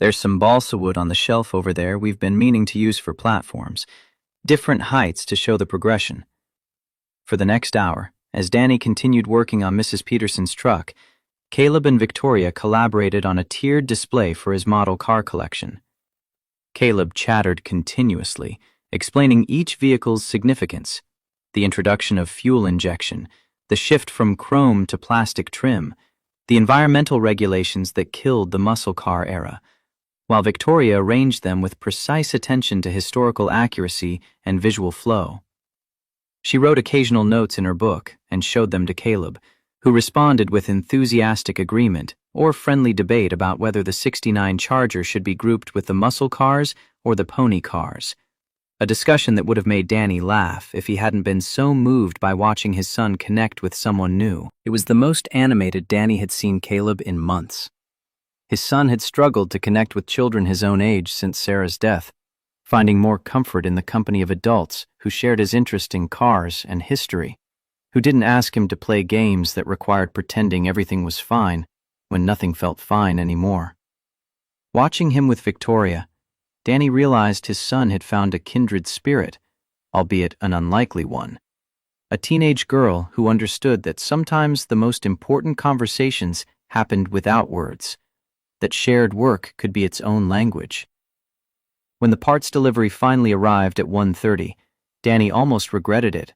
There's some balsa wood on the shelf over there we've been meaning to use for platforms, different heights to show the progression. For the next hour, as Danny continued working on Mrs. Peterson's truck, Caleb and Victoria collaborated on a tiered display for his model car collection. Caleb chattered continuously, explaining each vehicle's significance, the introduction of fuel injection, the shift from chrome to plastic trim, the environmental regulations that killed the muscle car era, while Victoria arranged them with precise attention to historical accuracy and visual flow. She wrote occasional notes in her book and showed them to Caleb, who responded with enthusiastic agreement or friendly debate about whether the '69 Charger should be grouped with the muscle cars or the pony cars, a discussion that would have made Danny laugh if he hadn't been so moved by watching his son connect with someone new. It was the most animated Danny had seen Caleb in months. His son had struggled to connect with children his own age since Sarah's death, finding more comfort in the company of adults who shared his interest in cars and history, who didn't ask him to play games that required pretending everything was fine when nothing felt fine anymore. Watching him with Victoria, Danny realized his son had found a kindred spirit, albeit an unlikely one. A teenage girl who understood that sometimes the most important conversations happened without words, that shared work could be its own language. When the parts delivery finally arrived at 1:30, Danny almost regretted it.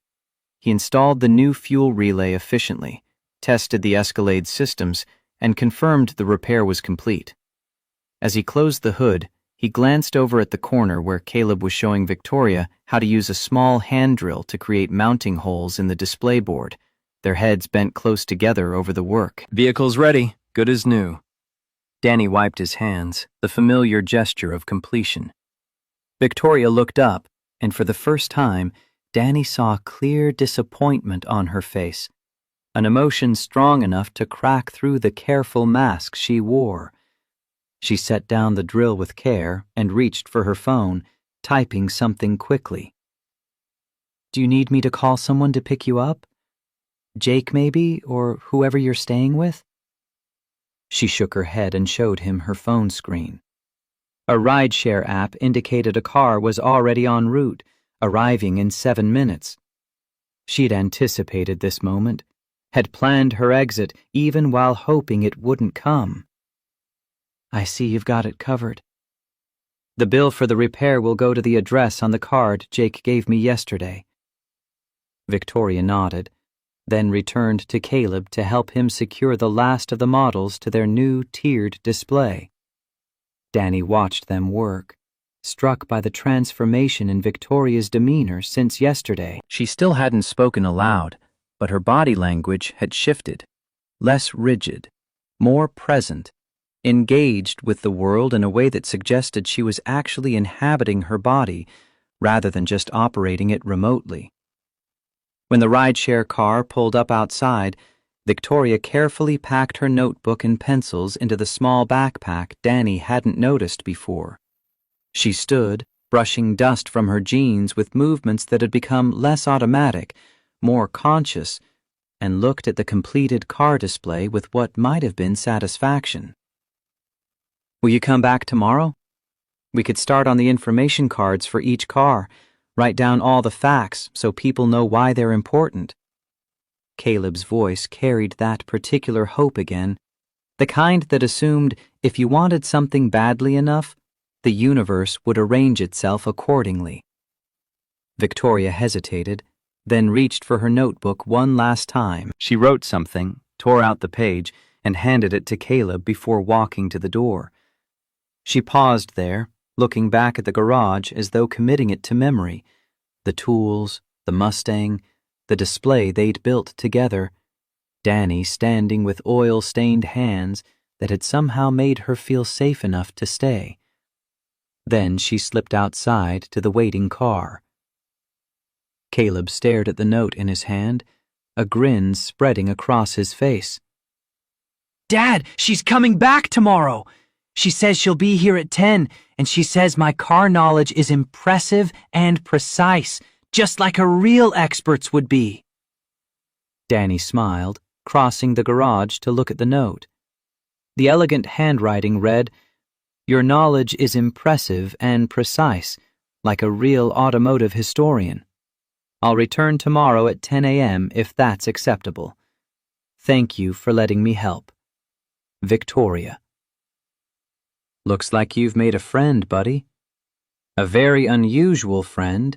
He installed the new fuel relay efficiently, tested the Escalade systems, and confirmed the repair was complete. As he closed the hood, he glanced over at the corner where Caleb was showing Victoria how to use a small hand drill to create mounting holes in the display board, their heads bent close together over the work. "Vehicle's ready, good as new." Danny wiped his hands, the familiar gesture of completion. Victoria looked up, and for the first time, Danny saw clear disappointment on her face, an emotion strong enough to crack through the careful mask she wore. She set down the drill with care and reached for her phone, typing something quickly. "Do you need me to call someone to pick you up? Jake, maybe, or whoever you're staying with?" She shook her head and showed him her phone screen. A rideshare app indicated a car was already en route, arriving in 7 minutes. She'd anticipated this moment, had planned her exit even while hoping it wouldn't come. "I see you've got it covered. The bill for the repair will go to the address on the card Jake gave me yesterday." Victoria nodded, then returned to Caleb to help him secure the last of the models to their new tiered display. Danny watched them work, struck by the transformation in Victoria's demeanor since yesterday. She still hadn't spoken aloud, but her body language had shifted, less rigid, more present, engaged with the world in a way that suggested she was actually inhabiting her body rather than just operating it remotely. When the rideshare car pulled up outside, Victoria carefully packed her notebook and pencils into the small backpack Danny hadn't noticed before. She stood, brushing dust from her jeans with movements that had become less automatic, more conscious, and looked at the completed car display with what might have been satisfaction. "Will you come back tomorrow? We could start on the information cards for each car, write down all the facts so people know why they're important." Caleb's voice carried that particular hope again, the kind that assumed if you wanted something badly enough, the universe would arrange itself accordingly. Victoria hesitated, then reached for her notebook one last time. She wrote something, tore out the page, and handed it to Caleb before walking to the door. She paused there, looking back at the garage as though committing it to memory. The tools, the Mustang, the display they'd built together, Danny standing with oil-stained hands that had somehow made her feel safe enough to stay. Then she slipped outside to the waiting car. Caleb stared at the note in his hand, a grin spreading across his face. "Dad, she's coming back tomorrow! She says she'll be here at 10, and she says my car knowledge is impressive and precise, just like a real expert's would be." Danny smiled, crossing the garage to look at the note. The elegant handwriting read, "Your knowledge is impressive and precise, like a real automotive historian. I'll return tomorrow at 10 a.m. if that's acceptable. Thank you for letting me help. Victoria." "Looks like you've made a friend, buddy. A very unusual friend,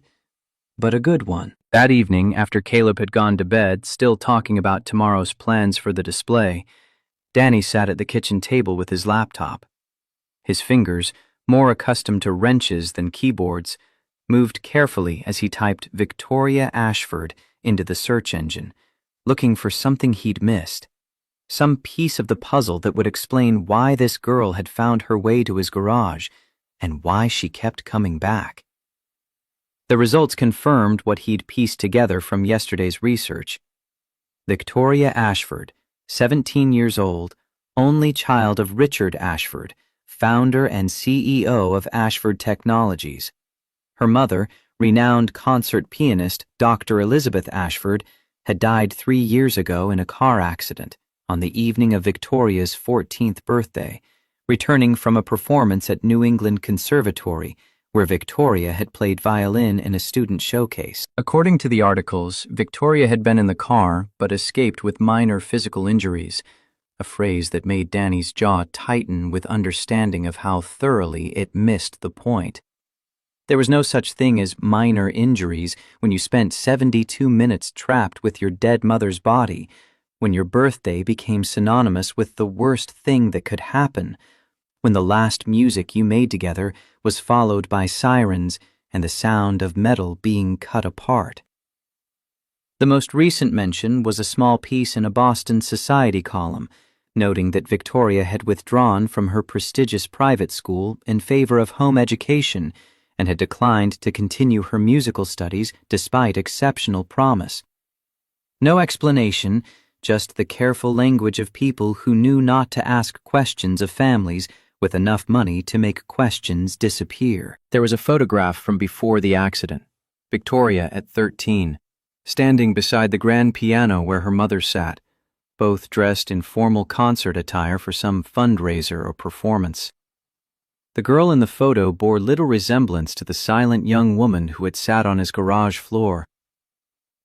but a good one." That evening, after Caleb had gone to bed, still talking about tomorrow's plans for the display, Danny sat at the kitchen table with his laptop. His fingers, more accustomed to wrenches than keyboards, moved carefully as he typed Victoria Ashford into the search engine, looking for something he'd missed. Some piece of the puzzle that would explain why this girl had found her way to his garage and why she kept coming back. The results confirmed what he'd pieced together from yesterday's research. Victoria Ashford, 17 years old, only child of Richard Ashford, founder and CEO of Ashford Technologies. Her mother, renowned concert pianist Dr. Elizabeth Ashford, had died 3 years ago in a car accident on the evening of Victoria's 14th birthday, returning from a performance at New England Conservatory, where Victoria had played violin in a student showcase. According to the articles, Victoria had been in the car but escaped with minor physical injuries, a phrase that made Danny's jaw tighten with understanding of how thoroughly it missed the point. There was no such thing as minor injuries when you spent 72 minutes trapped with your dead mother's body, when your birthday became synonymous with the worst thing that could happen, when the last music you made together was followed by sirens and the sound of metal being cut apart. The most recent mention was a small piece in a Boston Society column, noting that Victoria had withdrawn from her prestigious private school in favor of home education and had declined to continue her musical studies despite exceptional promise. No explanation, just the careful language of people who knew not to ask questions of families with enough money to make questions disappear. There was a photograph from before the accident. Victoria at 13, standing beside the grand piano where her mother sat, both dressed in formal concert attire for some fundraiser or performance. The girl in the photo bore little resemblance to the silent young woman who had sat on his garage floor.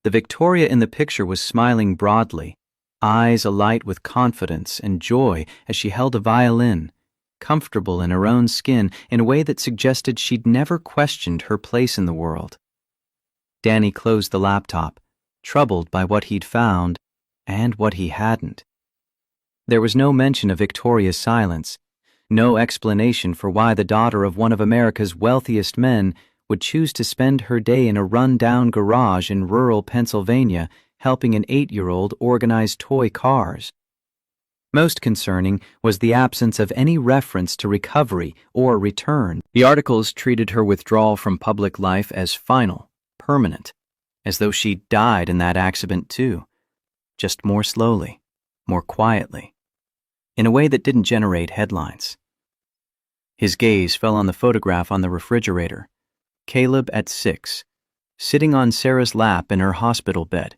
The Victoria in the picture was smiling broadly, eyes alight with confidence and joy as she held a violin, comfortable in her own skin in a way that suggested she'd never questioned her place in the world. Danny closed the laptop, troubled by what he'd found and what he hadn't. There was no mention of Victoria's silence, no explanation for why the daughter of one of America's wealthiest men would choose to spend her day in a run-down garage in rural Pennsylvania helping an 8-year-old organize toy cars. Most concerning was the absence of any reference to recovery or return. The articles treated her withdrawal from public life as final, permanent, as though she'd died in that accident too, just more slowly, more quietly, in a way that didn't generate headlines. His gaze fell on the photograph on the refrigerator. Caleb at 6, sitting on Sarah's lap in her hospital bed,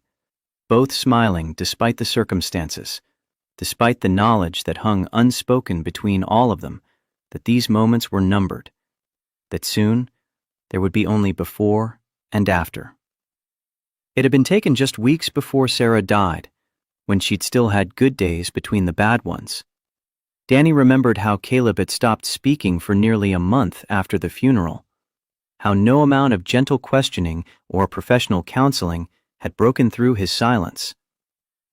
both smiling despite the circumstances, despite the knowledge that hung unspoken between all of them, that these moments were numbered, that soon there would be only before and after. It had been taken just weeks before Sarah died, when she'd still had good days between the bad ones. Danny remembered how Caleb had stopped speaking for nearly a month after the funeral, how no amount of gentle questioning or professional counseling had broken through his silence,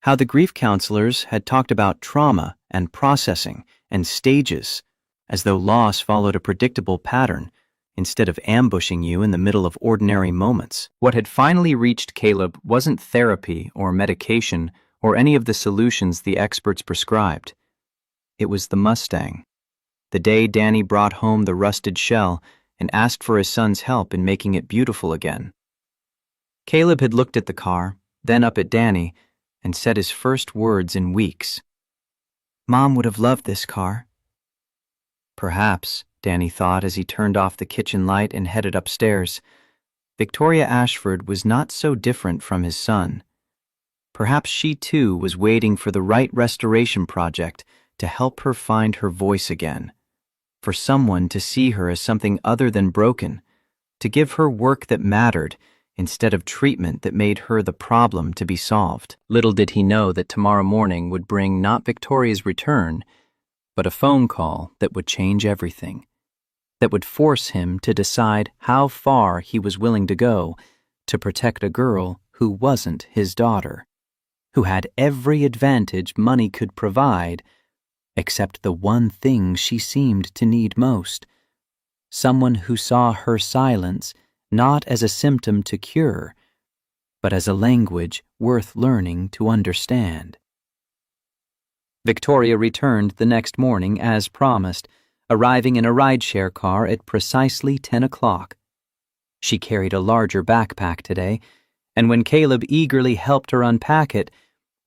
how the grief counselors had talked about trauma and processing and stages as though loss followed a predictable pattern instead of ambushing you in the middle of ordinary moments. What had finally reached Caleb wasn't therapy or medication or any of the solutions the experts prescribed. It was the Mustang. The day Danny brought home the rusted shell and asked for his son's help in making it beautiful again. Caleb had looked at the car, then up at Danny, and said his first words in weeks. "Mom would have loved this car." Perhaps, Danny thought as he turned off the kitchen light and headed upstairs, Victoria Ashford was not so different from his son. Perhaps she too was waiting for the right restoration project to help her find her voice again, for someone to see her as something other than broken, to give her work that mattered instead of treatment that made her the problem to be solved. Little did he know that tomorrow morning would bring not Victoria's return, but a phone call that would change everything, that would force him to decide how far he was willing to go to protect a girl who wasn't his daughter, who had every advantage money could provide, except the one thing she seemed to need most, someone who saw her silence not as a symptom to cure, but as a language worth learning to understand. Victoria returned the next morning as promised, arriving in a rideshare car at precisely 10 o'clock. She carried a larger backpack today, and when Caleb eagerly helped her unpack it,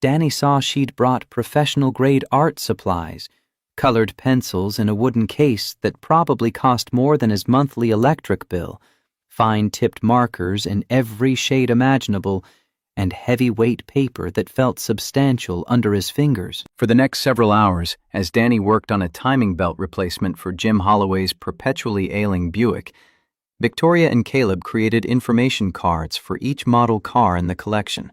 Danny saw she'd brought professional-grade art supplies, colored pencils in a wooden case that probably cost more than his monthly electric bill, fine-tipped markers in every shade imaginable, and heavy-weight paper that felt substantial under his fingers. For the next several hours, as Danny worked on a timing belt replacement for Jim Holloway's perpetually ailing Buick, Victoria and Caleb created information cards for each model car in the collection.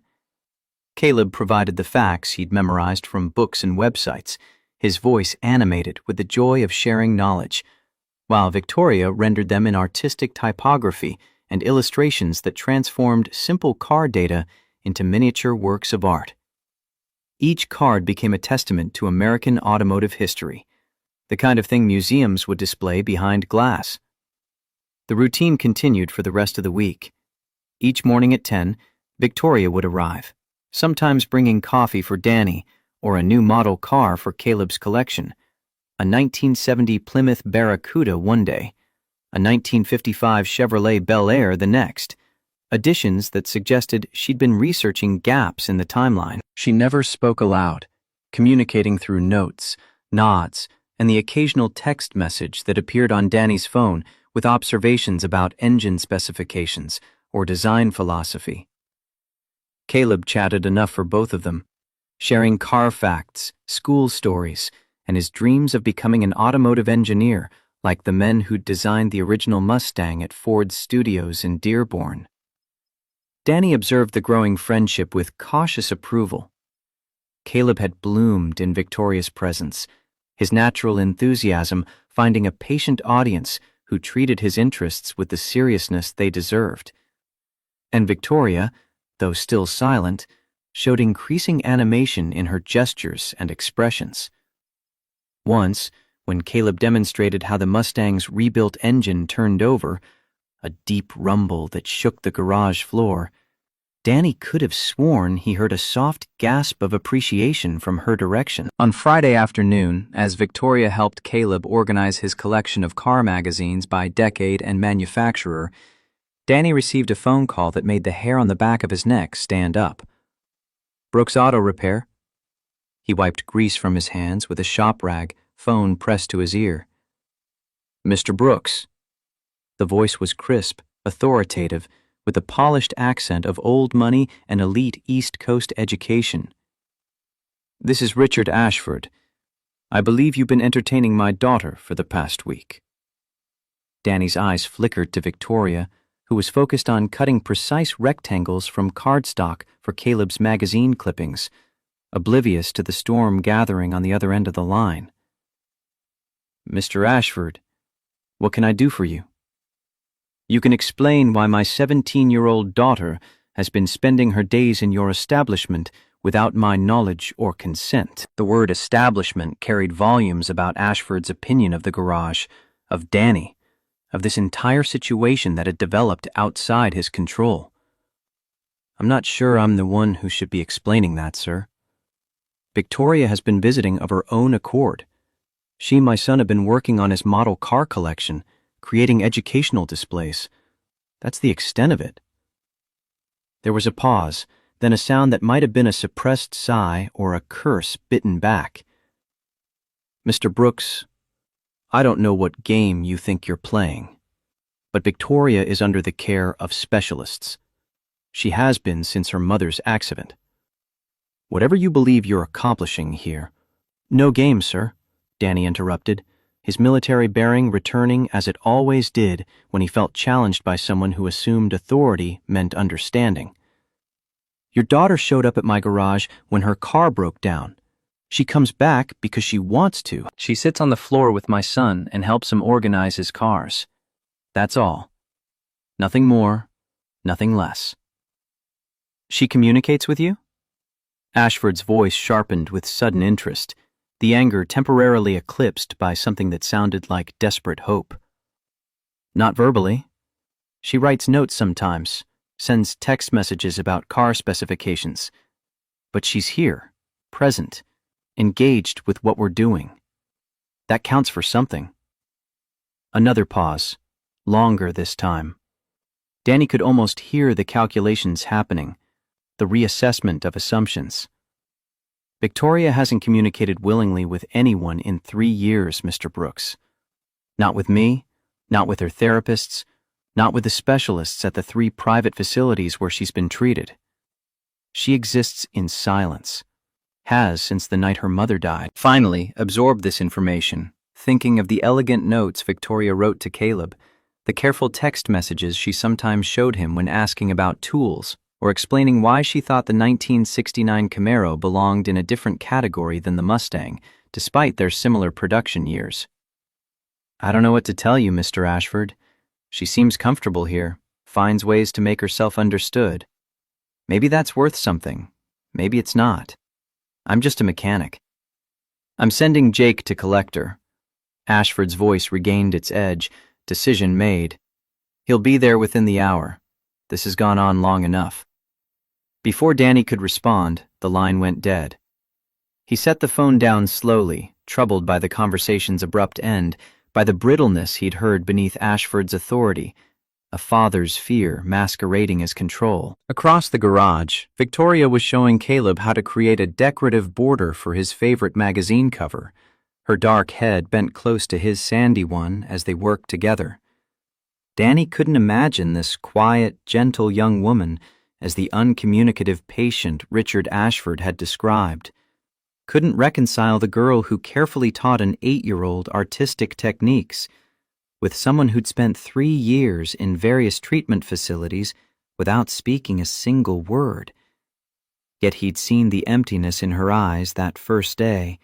Caleb provided the facts he'd memorized from books and websites, his voice animated with the joy of sharing knowledge, while Victoria rendered them in artistic typography and illustrations that transformed simple car data into miniature works of art. Each card became a testament to American automotive history, the kind of thing museums would display behind glass. The routine continued for the rest of the week. Each morning at 10, Victoria would arrive, sometimes bringing coffee for Danny or a new model car for Caleb's collection, a 1970 Plymouth Barracuda one day, a 1955 Chevrolet Bel Air the next, additions that suggested she'd been researching gaps in the timeline. She never spoke aloud, communicating through notes, nods, and the occasional text message that appeared on Danny's phone with observations about engine specifications or design philosophy. Caleb chatted enough for both of them, sharing car facts, school stories, and his dreams of becoming an automotive engineer like the men who'd designed the original Mustang at Ford's studios in Dearborn. Danny observed the growing friendship with cautious approval. Caleb had bloomed in Victoria's presence, his natural enthusiasm finding a patient audience who treated his interests with the seriousness they deserved. And Victoria, though still silent, showed increasing animation in her gestures and expressions. Once, when Caleb demonstrated how the Mustang's rebuilt engine turned over, a deep rumble that shook the garage floor, Danny could have sworn he heard a soft gasp of appreciation from her direction. On Friday afternoon, as Victoria helped Caleb organize his collection of car magazines by decade and manufacturer, Danny received a phone call that made the hair on the back of his neck stand up. Brooks Auto Repair. He wiped grease from his hands with a shop rag, phone pressed to his ear. Mr. Brooks. The voice was crisp, authoritative, with the polished accent of old money and elite East Coast education. This is Richard Ashford. I believe you've been entertaining my daughter for the past week. Danny's eyes flickered to Victoria, who was focused on cutting precise rectangles from cardstock for Caleb's magazine clippings, oblivious to the storm gathering on the other end of the line. Mr. Ashford, what can I do for you? You can explain why my 17-year-old daughter has been spending her days in your establishment without my knowledge or consent. The word establishment carried volumes about Ashford's opinion of the garage, of Danny, of this entire situation that had developed outside his control. I'm not sure I'm the one who should be explaining that, sir. Victoria has been visiting of her own accord. She and my son have been working on his model car collection, creating educational displays. That's the extent of it. There was a pause, then a sound that might have been a suppressed sigh or a curse bitten back. Mr. Brooks, I don't know what game you think you're playing, but Victoria is under the care of specialists. She has been since her mother's accident. Whatever you believe you're accomplishing here— No game, sir, Danny interrupted, his military bearing returning as it always did when he felt challenged by someone who assumed authority meant understanding. Your daughter showed up at my garage when her car broke down. She comes back because she wants to. She sits on the floor with my son and helps him organize his cars. That's all. Nothing more, nothing less. She communicates with you? Ashford's voice sharpened with sudden interest, the anger temporarily eclipsed by something that sounded like desperate hope. Not verbally. She writes notes sometimes, sends text messages about car specifications. But she's here, present, engaged with what we're doing. That counts for something. Another pause, longer this time. Danny could almost hear the calculations happening, the reassessment of assumptions. Victoria hasn't communicated willingly with anyone in 3 years, Mr. Brooks. Not with me, not with her therapists, not with the specialists at the 3 private facilities where she's been treated. She exists in silence, has since the night her mother died. Finally, absorbed this information, thinking of the elegant notes Victoria wrote to Caleb, the careful text messages she sometimes showed him when asking about tools, or explaining why she thought the 1969 Camaro belonged in a different category than the Mustang, despite their similar production years. I don't know what to tell you, Mr. Ashford. She seems comfortable here, finds ways to make herself understood. Maybe that's worth something. Maybe it's not. I'm just a mechanic. I'm sending Jake to collect her. Ashford's voice regained its edge, decision made. He'll be there within the hour. This has gone on long enough. Before Danny could respond, the line went dead. He set the phone down slowly, troubled by the conversation's abrupt end, by the brittleness he'd heard beneath Ashford's authority, a father's fear masquerading as control. Across the garage, Victoria was showing Caleb how to create a decorative border for his favorite magazine cover, her dark head bent close to his sandy one as they worked together. Danny couldn't imagine this quiet, gentle young woman as the uncommunicative patient Richard Ashford had described. Couldn't reconcile the girl who carefully taught an 8-year-old artistic techniques with someone who'd spent 3 years in various treatment facilities without speaking a single word. Yet he'd seen the emptiness in her eyes that first day,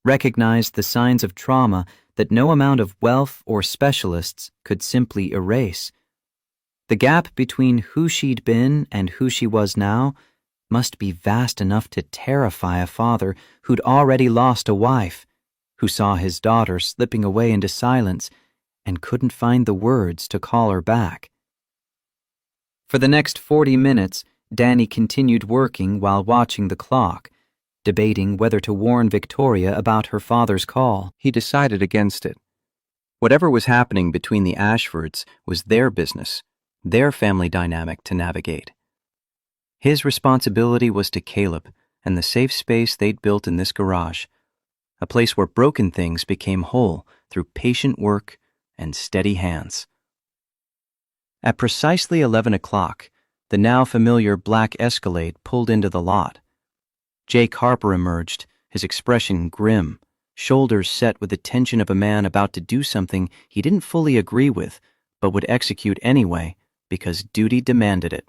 recognized the signs of trauma that no amount of wealth or specialists could simply erase. The gap between who she'd been and who she was now must be vast enough to terrify a father who'd already lost a wife, who saw his daughter slipping away into silence and couldn't find the words to call her back. For the next 40 minutes, Danny continued working while watching the clock, debating whether to warn Victoria about her father's call. He decided against it. Whatever was happening between the Ashfords was their business, their family dynamic to navigate. His responsibility was to Caleb and the safe space they'd built in this garage, a place where broken things became whole through patient work and steady hands. At precisely 11 o'clock, the now familiar black Escalade pulled into the lot. Jake Harper emerged, his expression grim, shoulders set with the tension of a man about to do something he didn't fully agree with, but would execute anyway because duty demanded it.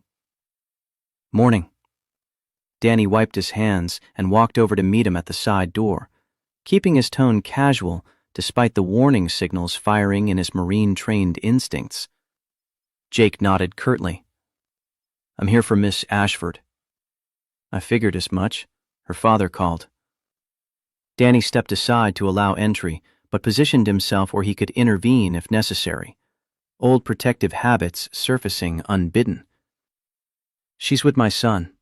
"Morning." Danny wiped his hands and walked over to meet him at the side door, keeping his tone casual despite the warning signals firing in his Marine-trained instincts. Jake nodded curtly. "I'm here for Miss Ashford." "I figured as much," her father called. Danny stepped aside to allow entry, but positioned himself where he could intervene if necessary, old protective habits surfacing unbidden. "She's with my son,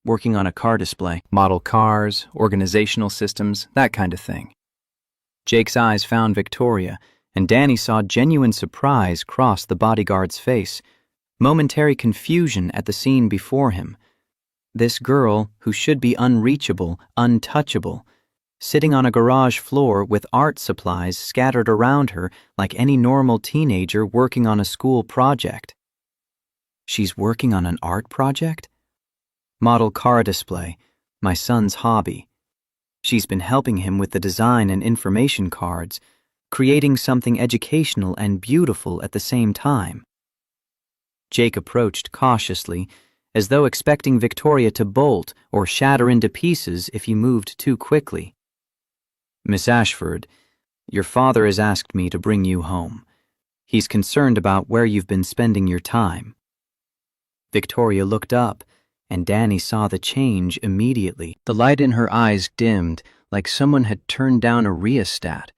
working on a car display. Model cars, organizational systems, that kind of thing." Jake's eyes found Victoria, and Danny saw genuine surprise cross the bodyguard's face, momentary confusion at the scene before him. This girl, who should be unreachable, untouchable, sitting on a garage floor with art supplies scattered around her like any normal teenager working on a school project. She's working on an art project? Model car display, my son's hobby. She's been helping him with the design and information cards, creating something educational and beautiful at the same time. Jake approached cautiously, as though expecting Victoria to bolt or shatter into pieces if he moved too quickly. "Miss Ashford, your father has asked me to bring you home. He's concerned about where you've been spending your time." Victoria looked up, and Danny saw the change immediately. The light in her eyes dimmed, like someone had turned down a rheostat.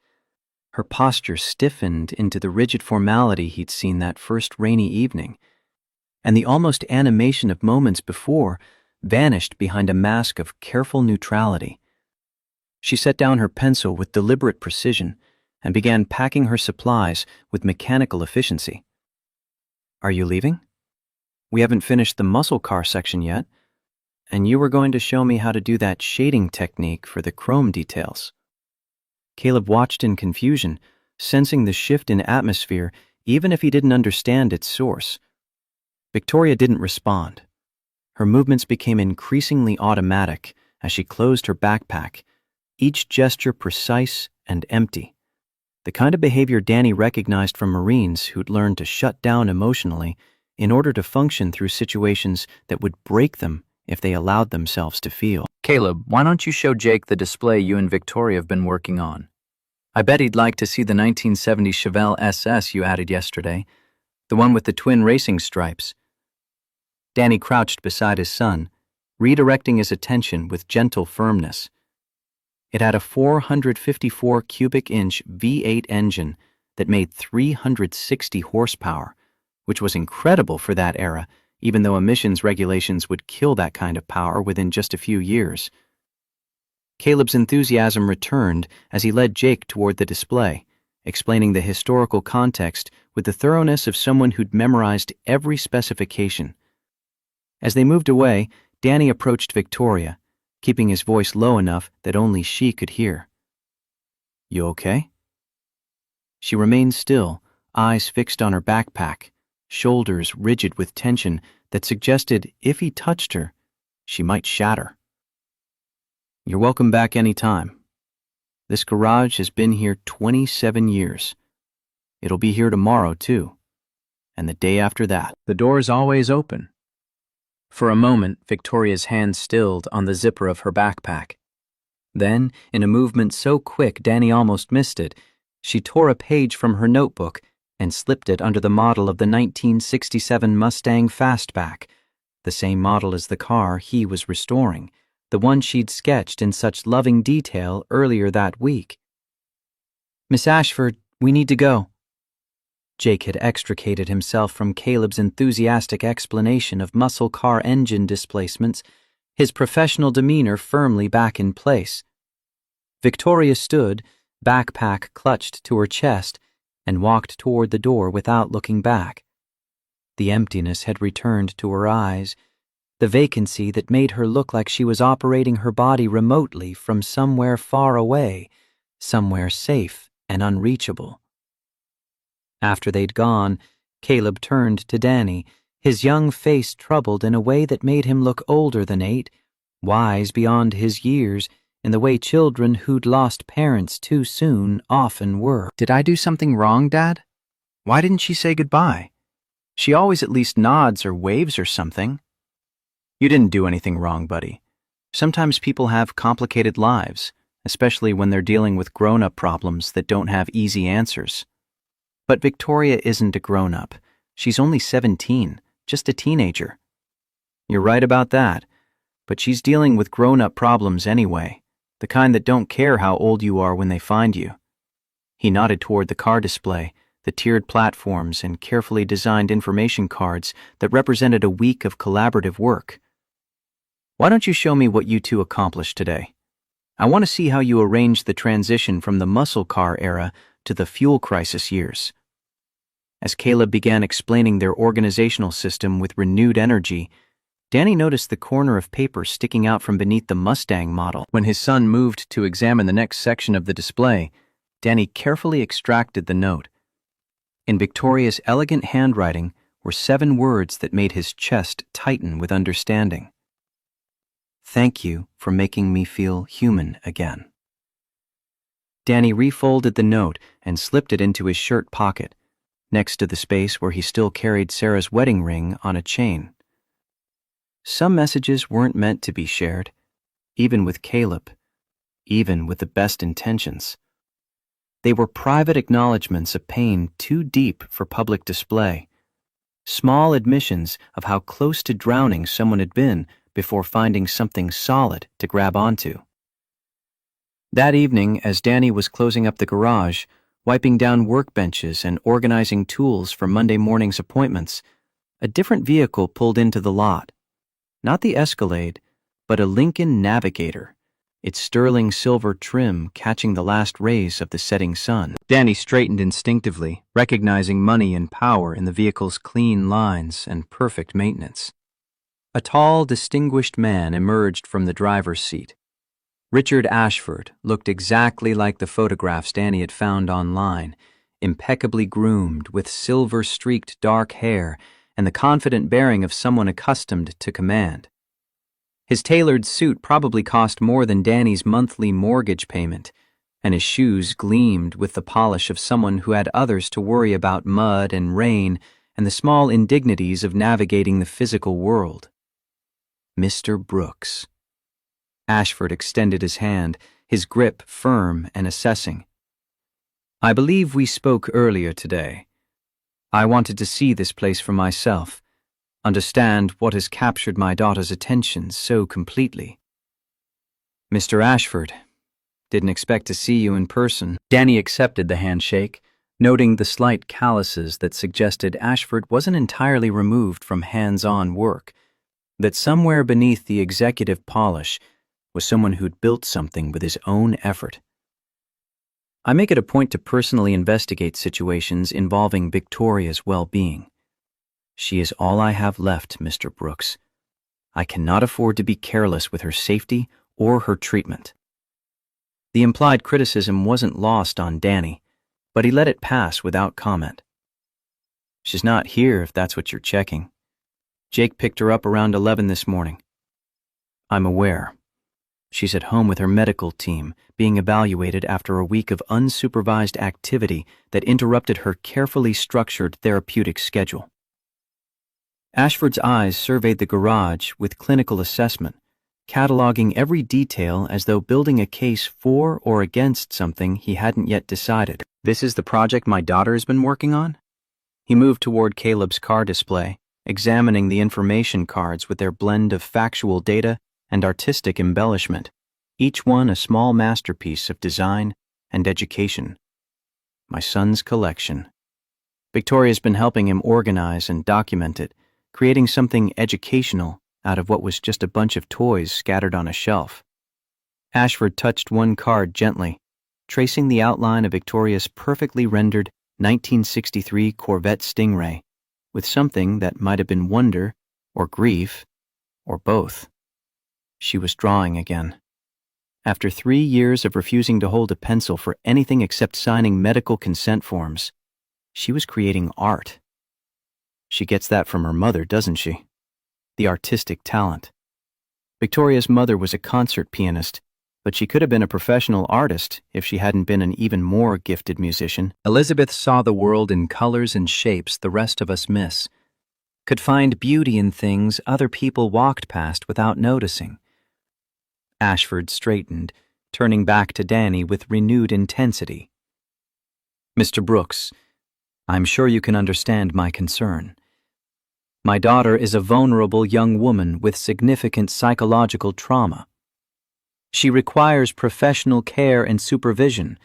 Her posture stiffened into the rigid formality he'd seen that first rainy evening, and the almost animation of moments before vanished behind a mask of careful neutrality. She set down her pencil with deliberate precision and began packing her supplies with mechanical efficiency. "Are you leaving? We haven't finished the muscle car section yet, and you were going to show me how to do that shading technique for the chrome details." Caleb watched in confusion, sensing the shift in atmosphere even if he didn't understand its source. Victoria didn't respond. Her movements became increasingly automatic as she closed her backpack, each gesture precise and empty. The kind of behavior Danny recognized from Marines who'd learned to shut down emotionally in order to function through situations that would break them if they allowed themselves to feel. "Caleb, why don't you show Jake the display you and Victoria have been working on? I bet he'd like to see the 1970 Chevelle SS you added yesterday, the one with the twin racing stripes." Danny crouched beside his son, redirecting his attention with gentle firmness. It had a 454 cubic inch V8 engine that made 360 horsepower, which was incredible for that era, even though emissions regulations would kill that kind of power within just a few years. Caleb's enthusiasm returned as he led Jake toward the display, explaining the historical context with the thoroughness of someone who'd memorized every specification. As they moved away, Danny approached Victoria, keeping his voice low enough that only she could hear. "You okay?" She remained still, eyes fixed on her backpack, shoulders rigid with tension that suggested if he touched her, she might shatter. "You're welcome back any time. This garage has been here 27 years. It'll be here tomorrow, too. And the day after that. The door's always open." For a moment, Victoria's hand stilled on the zipper of her backpack. Then, in a movement so quick Danny almost missed it, she tore a page from her notebook and slipped it under the model of the 1967 Mustang Fastback, the same model as the car he was restoring, the one she'd sketched in such loving detail earlier that week. "Miss Ashford, we need to go." Jake had extricated himself from Caleb's enthusiastic explanation of muscle car engine displacements, his professional demeanor firmly back in place. Victoria stood, backpack clutched to her chest, and walked toward the door without looking back. The emptiness had returned to her eyes, the vacancy that made her look like she was operating her body remotely from somewhere far away, somewhere safe and unreachable. After they'd gone, Caleb turned to Danny, his young face troubled in a way that made him look older than 8, wise beyond his years, in the way children who'd lost parents too soon often were. "Did I do something wrong, Dad? Why didn't she say goodbye? She always at least nods or waves or something." "You didn't do anything wrong, buddy. Sometimes people have complicated lives, especially when they're dealing with grown-up problems that don't have easy answers. But Victoria isn't a grown-up. She's only 17, just a teenager." "You're right about that, but she's dealing with grown-up problems anyway, the kind that don't care how old you are when they find you." He nodded toward the car display, the tiered platforms and carefully designed information cards that represented a week of collaborative work. "Why don't you show me what you two accomplished today? I want to see how you arranged the transition from the muscle car era to the fuel crisis years." As Caleb began explaining their organizational system with renewed energy, Danny noticed the corner of paper sticking out from beneath the Mustang model. When his son moved to examine the next section of the display, Danny carefully extracted the note. In Victoria's elegant handwriting were 7 words that made his chest tighten with understanding. "Thank you for making me feel human again." Danny refolded the note and slipped it into his shirt pocket, next to the space where he still carried Sarah's wedding ring on a chain. Some messages weren't meant to be shared, even with Caleb, even with the best intentions. They were private acknowledgments of pain too deep for public display, small admissions of how close to drowning someone had been before finding something solid to grab onto. That evening, as Danny was closing up the garage, wiping down workbenches and organizing tools for Monday morning's appointments, a different vehicle pulled into the lot. Not the Escalade, but a Lincoln Navigator, its sterling silver trim catching the last rays of the setting sun. Danny straightened instinctively, recognizing money and power in the vehicle's clean lines and perfect maintenance. A tall, distinguished man emerged from the driver's seat. Richard Ashford looked exactly like the photographs Danny had found online, impeccably groomed with silver-streaked dark hair and the confident bearing of someone accustomed to command. His tailored suit probably cost more than Danny's monthly mortgage payment, and his shoes gleamed with the polish of someone who had others to worry about mud and rain and the small indignities of navigating the physical world. Mr. Brooks. Ashford extended his hand, his grip firm and assessing. "I believe we spoke earlier today. I wanted to see this place for myself, understand what has captured my daughter's attention so completely." "Mr. Ashford, didn't expect to see you in person." Danny accepted the handshake, noting the slight calluses that suggested Ashford wasn't entirely removed from hands-on work, that somewhere beneath the executive polish was someone who'd built something with his own effort. I make it a point to personally investigate situations involving Victoria's well-being. She is all I have left, Mr. Brooks. I cannot afford to be careless with her safety or her treatment. The implied criticism wasn't lost on Danny, but he let it pass without comment. She's not here, if that's what you're checking. Jake picked her up around 11 this morning. I'm aware. She's at home with her medical team, being evaluated after a week of unsupervised activity that interrupted her carefully structured therapeutic schedule. Ashford's eyes surveyed the garage with clinical assessment, cataloging every detail as though building a case for or against something he hadn't yet decided. This is the project my daughter has been working on? He moved toward Caleb's car display, examining the information cards with their blend of factual data and artistic embellishment, each one a small masterpiece of design and education. My son's collection. Victoria's been helping him organize and document it, creating something educational out of what was just a bunch of toys scattered on a shelf. Ashford touched one card gently, tracing the outline of Victoria's perfectly rendered 1963 Corvette Stingray, with something that might have been wonder or grief or both. She was drawing again. After 3 years of refusing to hold a pencil for anything except signing medical consent forms, she was creating art. She gets that from her mother, doesn't she? The artistic talent. Victoria's mother was a concert pianist, but she could have been a professional artist if she hadn't been an even more gifted musician. Elizabeth saw the world in colors and shapes the rest of us miss, could find beauty in things other people walked past without noticing. Ashford straightened, turning back to Danny with renewed intensity. Mr. Brooks, I'm sure you can understand my concern. My daughter is a vulnerable young woman with significant psychological trauma. She requires professional care and supervision,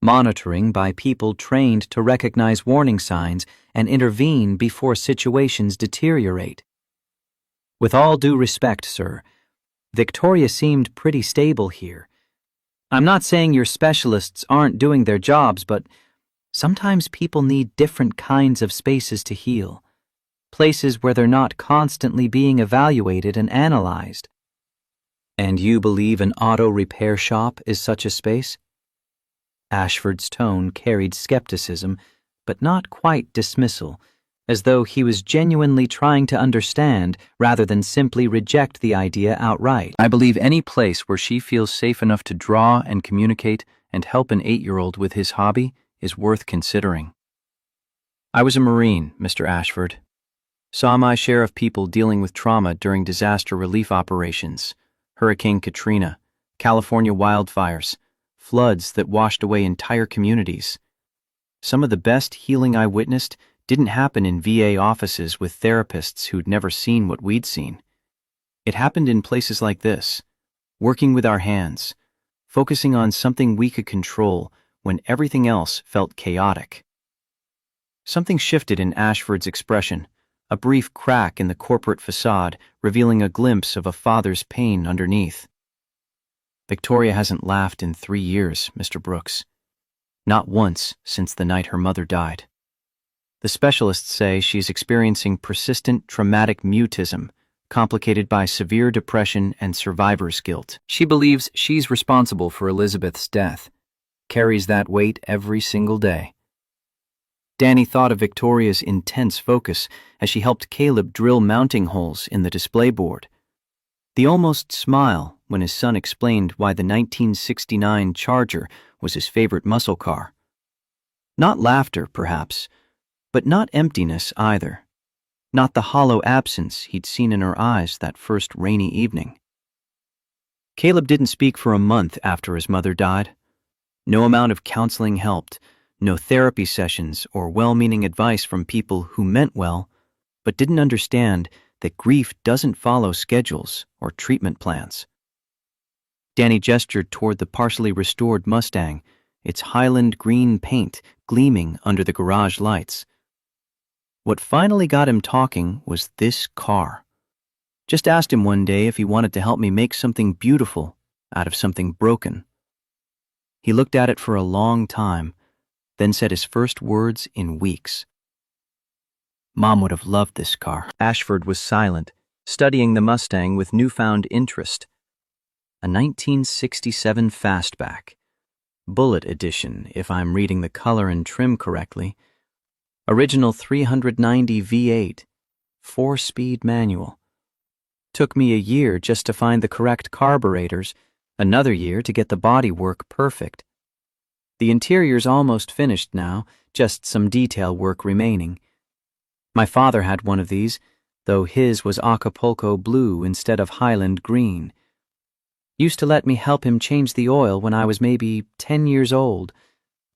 monitoring by people trained to recognize warning signs and intervene before situations deteriorate. With all due respect, sir, Victoria seemed pretty stable here. I'm not saying your specialists aren't doing their jobs, but sometimes people need different kinds of spaces to heal, places where they're not constantly being evaluated and analyzed. And you believe an auto repair shop is such a space? Ashford's tone carried skepticism, but not quite dismissal, as though he was genuinely trying to understand rather than simply reject the idea outright. I believe any place where she feels safe enough to draw and communicate and help an 8-year-old with his hobby is worth considering. I was a Marine, Mr. Ashford. Saw my share of people dealing with trauma during disaster relief operations. Hurricane Katrina, California wildfires, floods that washed away entire communities. Some of the best healing I witnessed didn't happen in VA offices with therapists who'd never seen what we'd seen. It happened in places like this, working with our hands, focusing on something we could control when everything else felt chaotic. Something shifted in Ashford's expression, a brief crack in the corporate facade revealing a glimpse of a father's pain underneath. Victoria hasn't laughed in 3 years, Mr. Brooks. Not once since the night her mother died. The specialists say she's experiencing persistent traumatic mutism, complicated by severe depression and survivor's guilt. She believes she's responsible for Elizabeth's death, carries that weight every single day. Danny thought of Victoria's intense focus as she helped Caleb drill mounting holes in the display board. The almost smile when his son explained why the 1969 Charger was his favorite muscle car. Not laughter, perhaps, but not emptiness either. Not the hollow absence he'd seen in her eyes that first rainy evening. Caleb didn't speak for a month after his mother died. No amount of counseling helped. No therapy sessions or well-meaning advice from people who meant well, but didn't understand that grief doesn't follow schedules or treatment plans. Danny gestured toward the partially restored Mustang, its Highland green paint gleaming under the garage lights. What finally got him talking was this car. Just asked him one day if he wanted to help me make something beautiful out of something broken. He looked at it for a long time, then said his first words in weeks. Mom would have loved this car. Ashford was silent, studying the Mustang with newfound interest. A 1967 Fastback. Bullet edition, if I'm reading the color and trim correctly. Original 390 V8. 4-speed manual. Took me a year just to find the correct carburetors, another year to get the bodywork perfect. The interior's almost finished now, just some detail work remaining. My father had one of these, though his was Acapulco blue instead of Highland green. Used to let me help him change the oil when I was maybe 10 years old.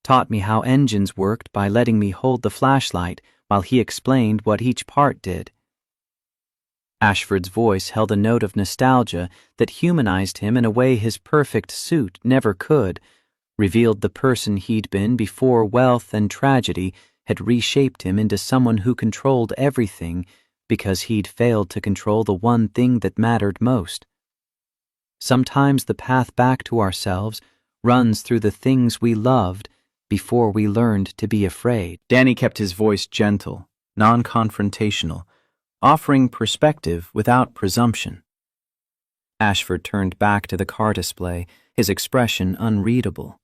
Taught me how engines worked by letting me hold the flashlight while he explained what each part did. Ashford's voice held a note of nostalgia that humanized him in a way his perfect suit never could, revealed the person he'd been before wealth and tragedy had reshaped him into someone who controlled everything because he'd failed to control the one thing that mattered most. Sometimes the path back to ourselves runs through the things we loved before we learned to be afraid. Danny kept his voice gentle, non-confrontational, offering perspective without presumption. Ashford turned back to the car display, his expression unreadable.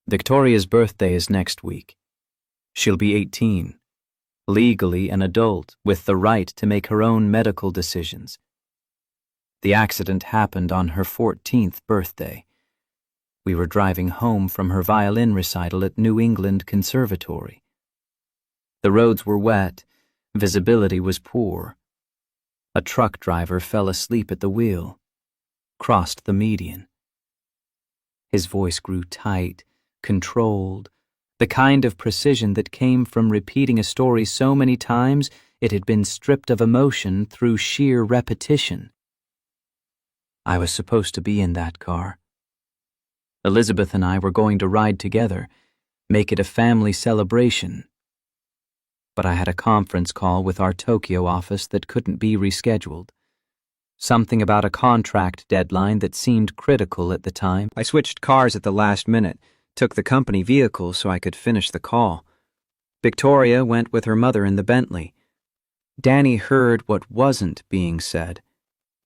Victoria's birthday is next week. She'll be 18, legally an adult with the right to make her own medical decisions. The accident happened on her 14th birthday. We were driving home from her violin recital at New England Conservatory. The roads were wet, visibility was poor. A truck driver fell asleep at the wheel, crossed the median. His voice grew tight, controlled, the kind of precision that came from repeating a story so many times it had been stripped of emotion through sheer repetition. I was supposed to be in that car. Elizabeth and I were going to ride together, make it a family celebration. But I had a conference call with our Tokyo office that couldn't be rescheduled. Something about a contract deadline that seemed critical at the time. I switched cars at the last minute, took the company vehicle so I could finish the call. Victoria went with her mother in the Bentley. Danny heard what wasn't being said,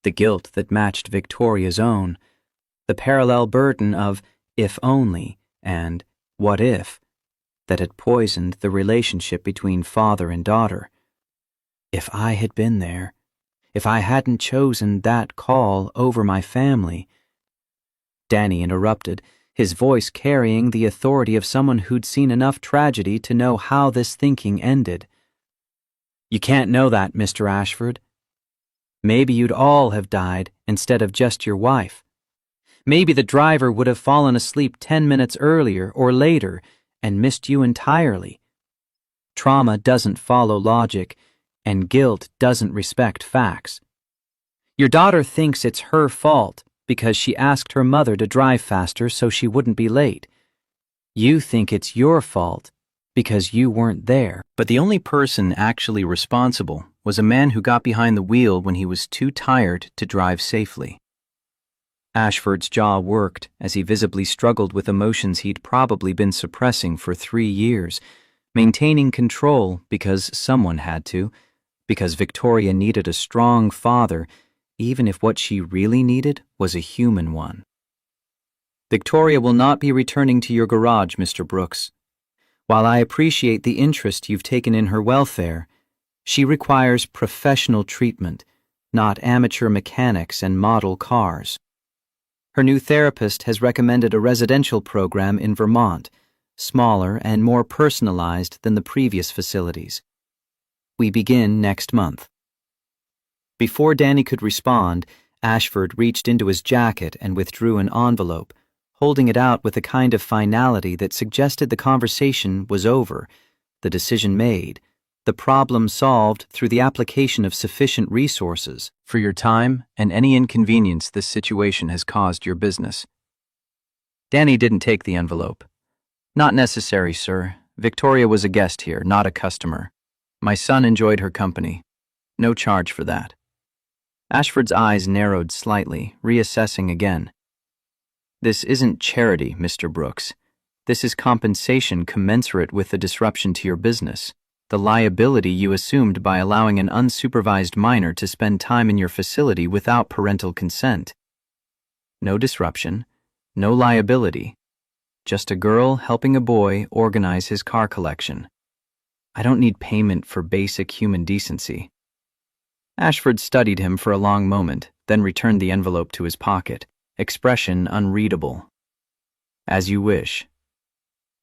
the guilt that matched Victoria's own, the parallel burden of if only and what if that had poisoned the relationship between father and daughter. If I had been there, if I hadn't chosen that call over my family. Danny interrupted, his voice carrying the authority of someone who'd seen enough tragedy to know how this thinking ended. You can't know that, Mr. Ashford. Maybe you'd all have died instead of just your wife. Maybe the driver would have fallen asleep 10 minutes earlier or later and missed you entirely. Trauma doesn't follow logic, and guilt doesn't respect facts. Your daughter thinks it's her fault because she asked her mother to drive faster so she wouldn't be late. You think it's your fault because you weren't there. But the only person actually responsible was a man who got behind the wheel when he was too tired to drive safely. Ashford's jaw worked as he visibly struggled with emotions he'd probably been suppressing for 3 years, maintaining control because someone had to, because Victoria needed a strong father, even if what she really needed was a human one. Victoria will not be returning to your garage, Mr. Brooks. While I appreciate the interest you've taken in her welfare, she requires professional treatment, not amateur mechanics and model cars. Her new therapist has recommended a residential program in Vermont, smaller and more personalized than the previous facilities. We begin next month. Before Danny could respond, Ashford reached into his jacket and withdrew an envelope, holding it out with a kind of finality that suggested the conversation was over, the decision made, the problem solved through the application of sufficient resources. For your time and any inconvenience this situation has caused your business. Danny didn't take the envelope. Not necessary, sir. Victoria was a guest here, not a customer. My son enjoyed her company. No charge for that. Ashford's eyes narrowed slightly, reassessing again. This isn't charity, Mr. Brooks. This is compensation commensurate with the disruption to your business, the liability you assumed by allowing an unsupervised minor to spend time in your facility without parental consent. No disruption, no liability, just a girl helping a boy organize his car collection. I don't need payment for basic human decency. Ashford studied him for a long moment, then returned the envelope to his pocket, expression unreadable. As you wish.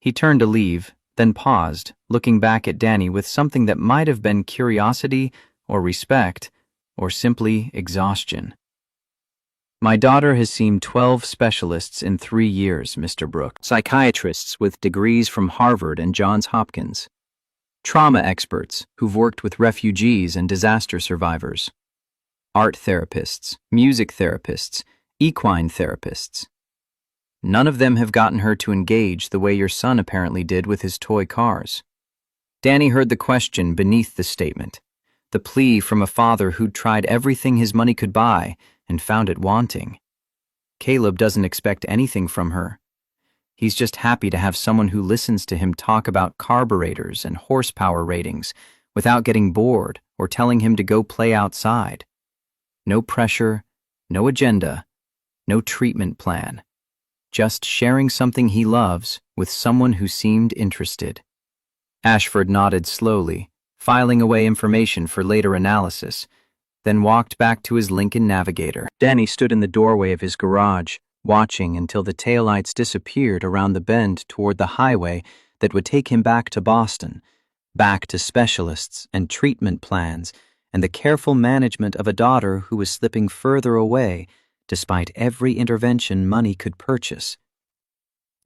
He turned to leave, then paused, looking back at Danny with something that might have been curiosity or respect or simply exhaustion. My daughter has seen 12 specialists in 3 years, Mr. Brooks. Psychiatrists with degrees from Harvard and Johns Hopkins. Trauma experts who've worked with refugees and disaster survivors. Art therapists, music therapists, equine therapists. None of them have gotten her to engage the way your son apparently did with his toy cars. Danny heard the question beneath the statement, the plea from a father who'd tried everything his money could buy and found it wanting. Caleb doesn't expect anything from her. He's just happy to have someone who listens to him talk about carburetors and horsepower ratings without getting bored or telling him to go play outside. No pressure, no agenda, no treatment plan. Just sharing something he loves with someone who seemed interested. Ashford nodded slowly, filing away information for later analysis, then walked back to his Lincoln Navigator. Danny stood in the doorway of his garage, watching until the taillights disappeared around the bend toward the highway that would take him back to Boston, back to specialists and treatment plans and the careful management of a daughter who was slipping further away despite every intervention money could purchase.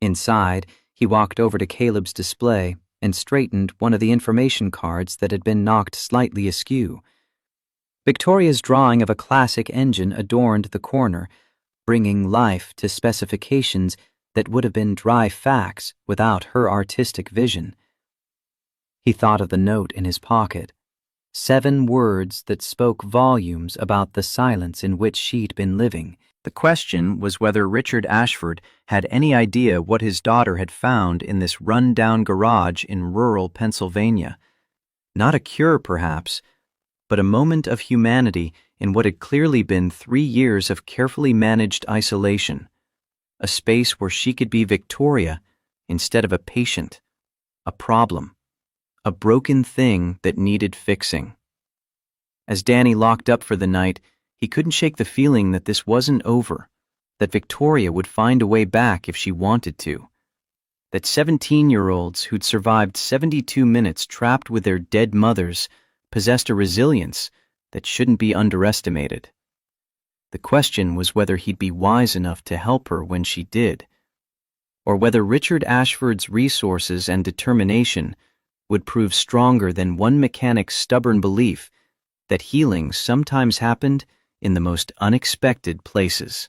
Inside, he walked over to Caleb's display and straightened one of the information cards that had been knocked slightly askew. Victoria's drawing of a classic engine adorned the corner, bringing life to specifications that would have been dry facts without her artistic vision. He thought of the note in his pocket, 7 words that spoke volumes about the silence in which she'd been living. The question was whether Richard Ashford had any idea what his daughter had found in this run-down garage in rural Pennsylvania. Not a cure, perhaps, but a moment of humanity in what had clearly been 3 years of carefully managed isolation. A space where she could be Victoria instead of a patient, a problem, a broken thing that needed fixing. As Danny locked up for the night, he couldn't shake the feeling that this wasn't over, that Victoria would find a way back if she wanted to, that 17-year-olds who'd survived 72 minutes trapped with their dead mothers possessed a resilience that shouldn't be underestimated. The question was whether he'd be wise enough to help her when she did, or whether Richard Ashford's resources and determination would prove stronger than one mechanic's stubborn belief that healing sometimes happened in the most unexpected places.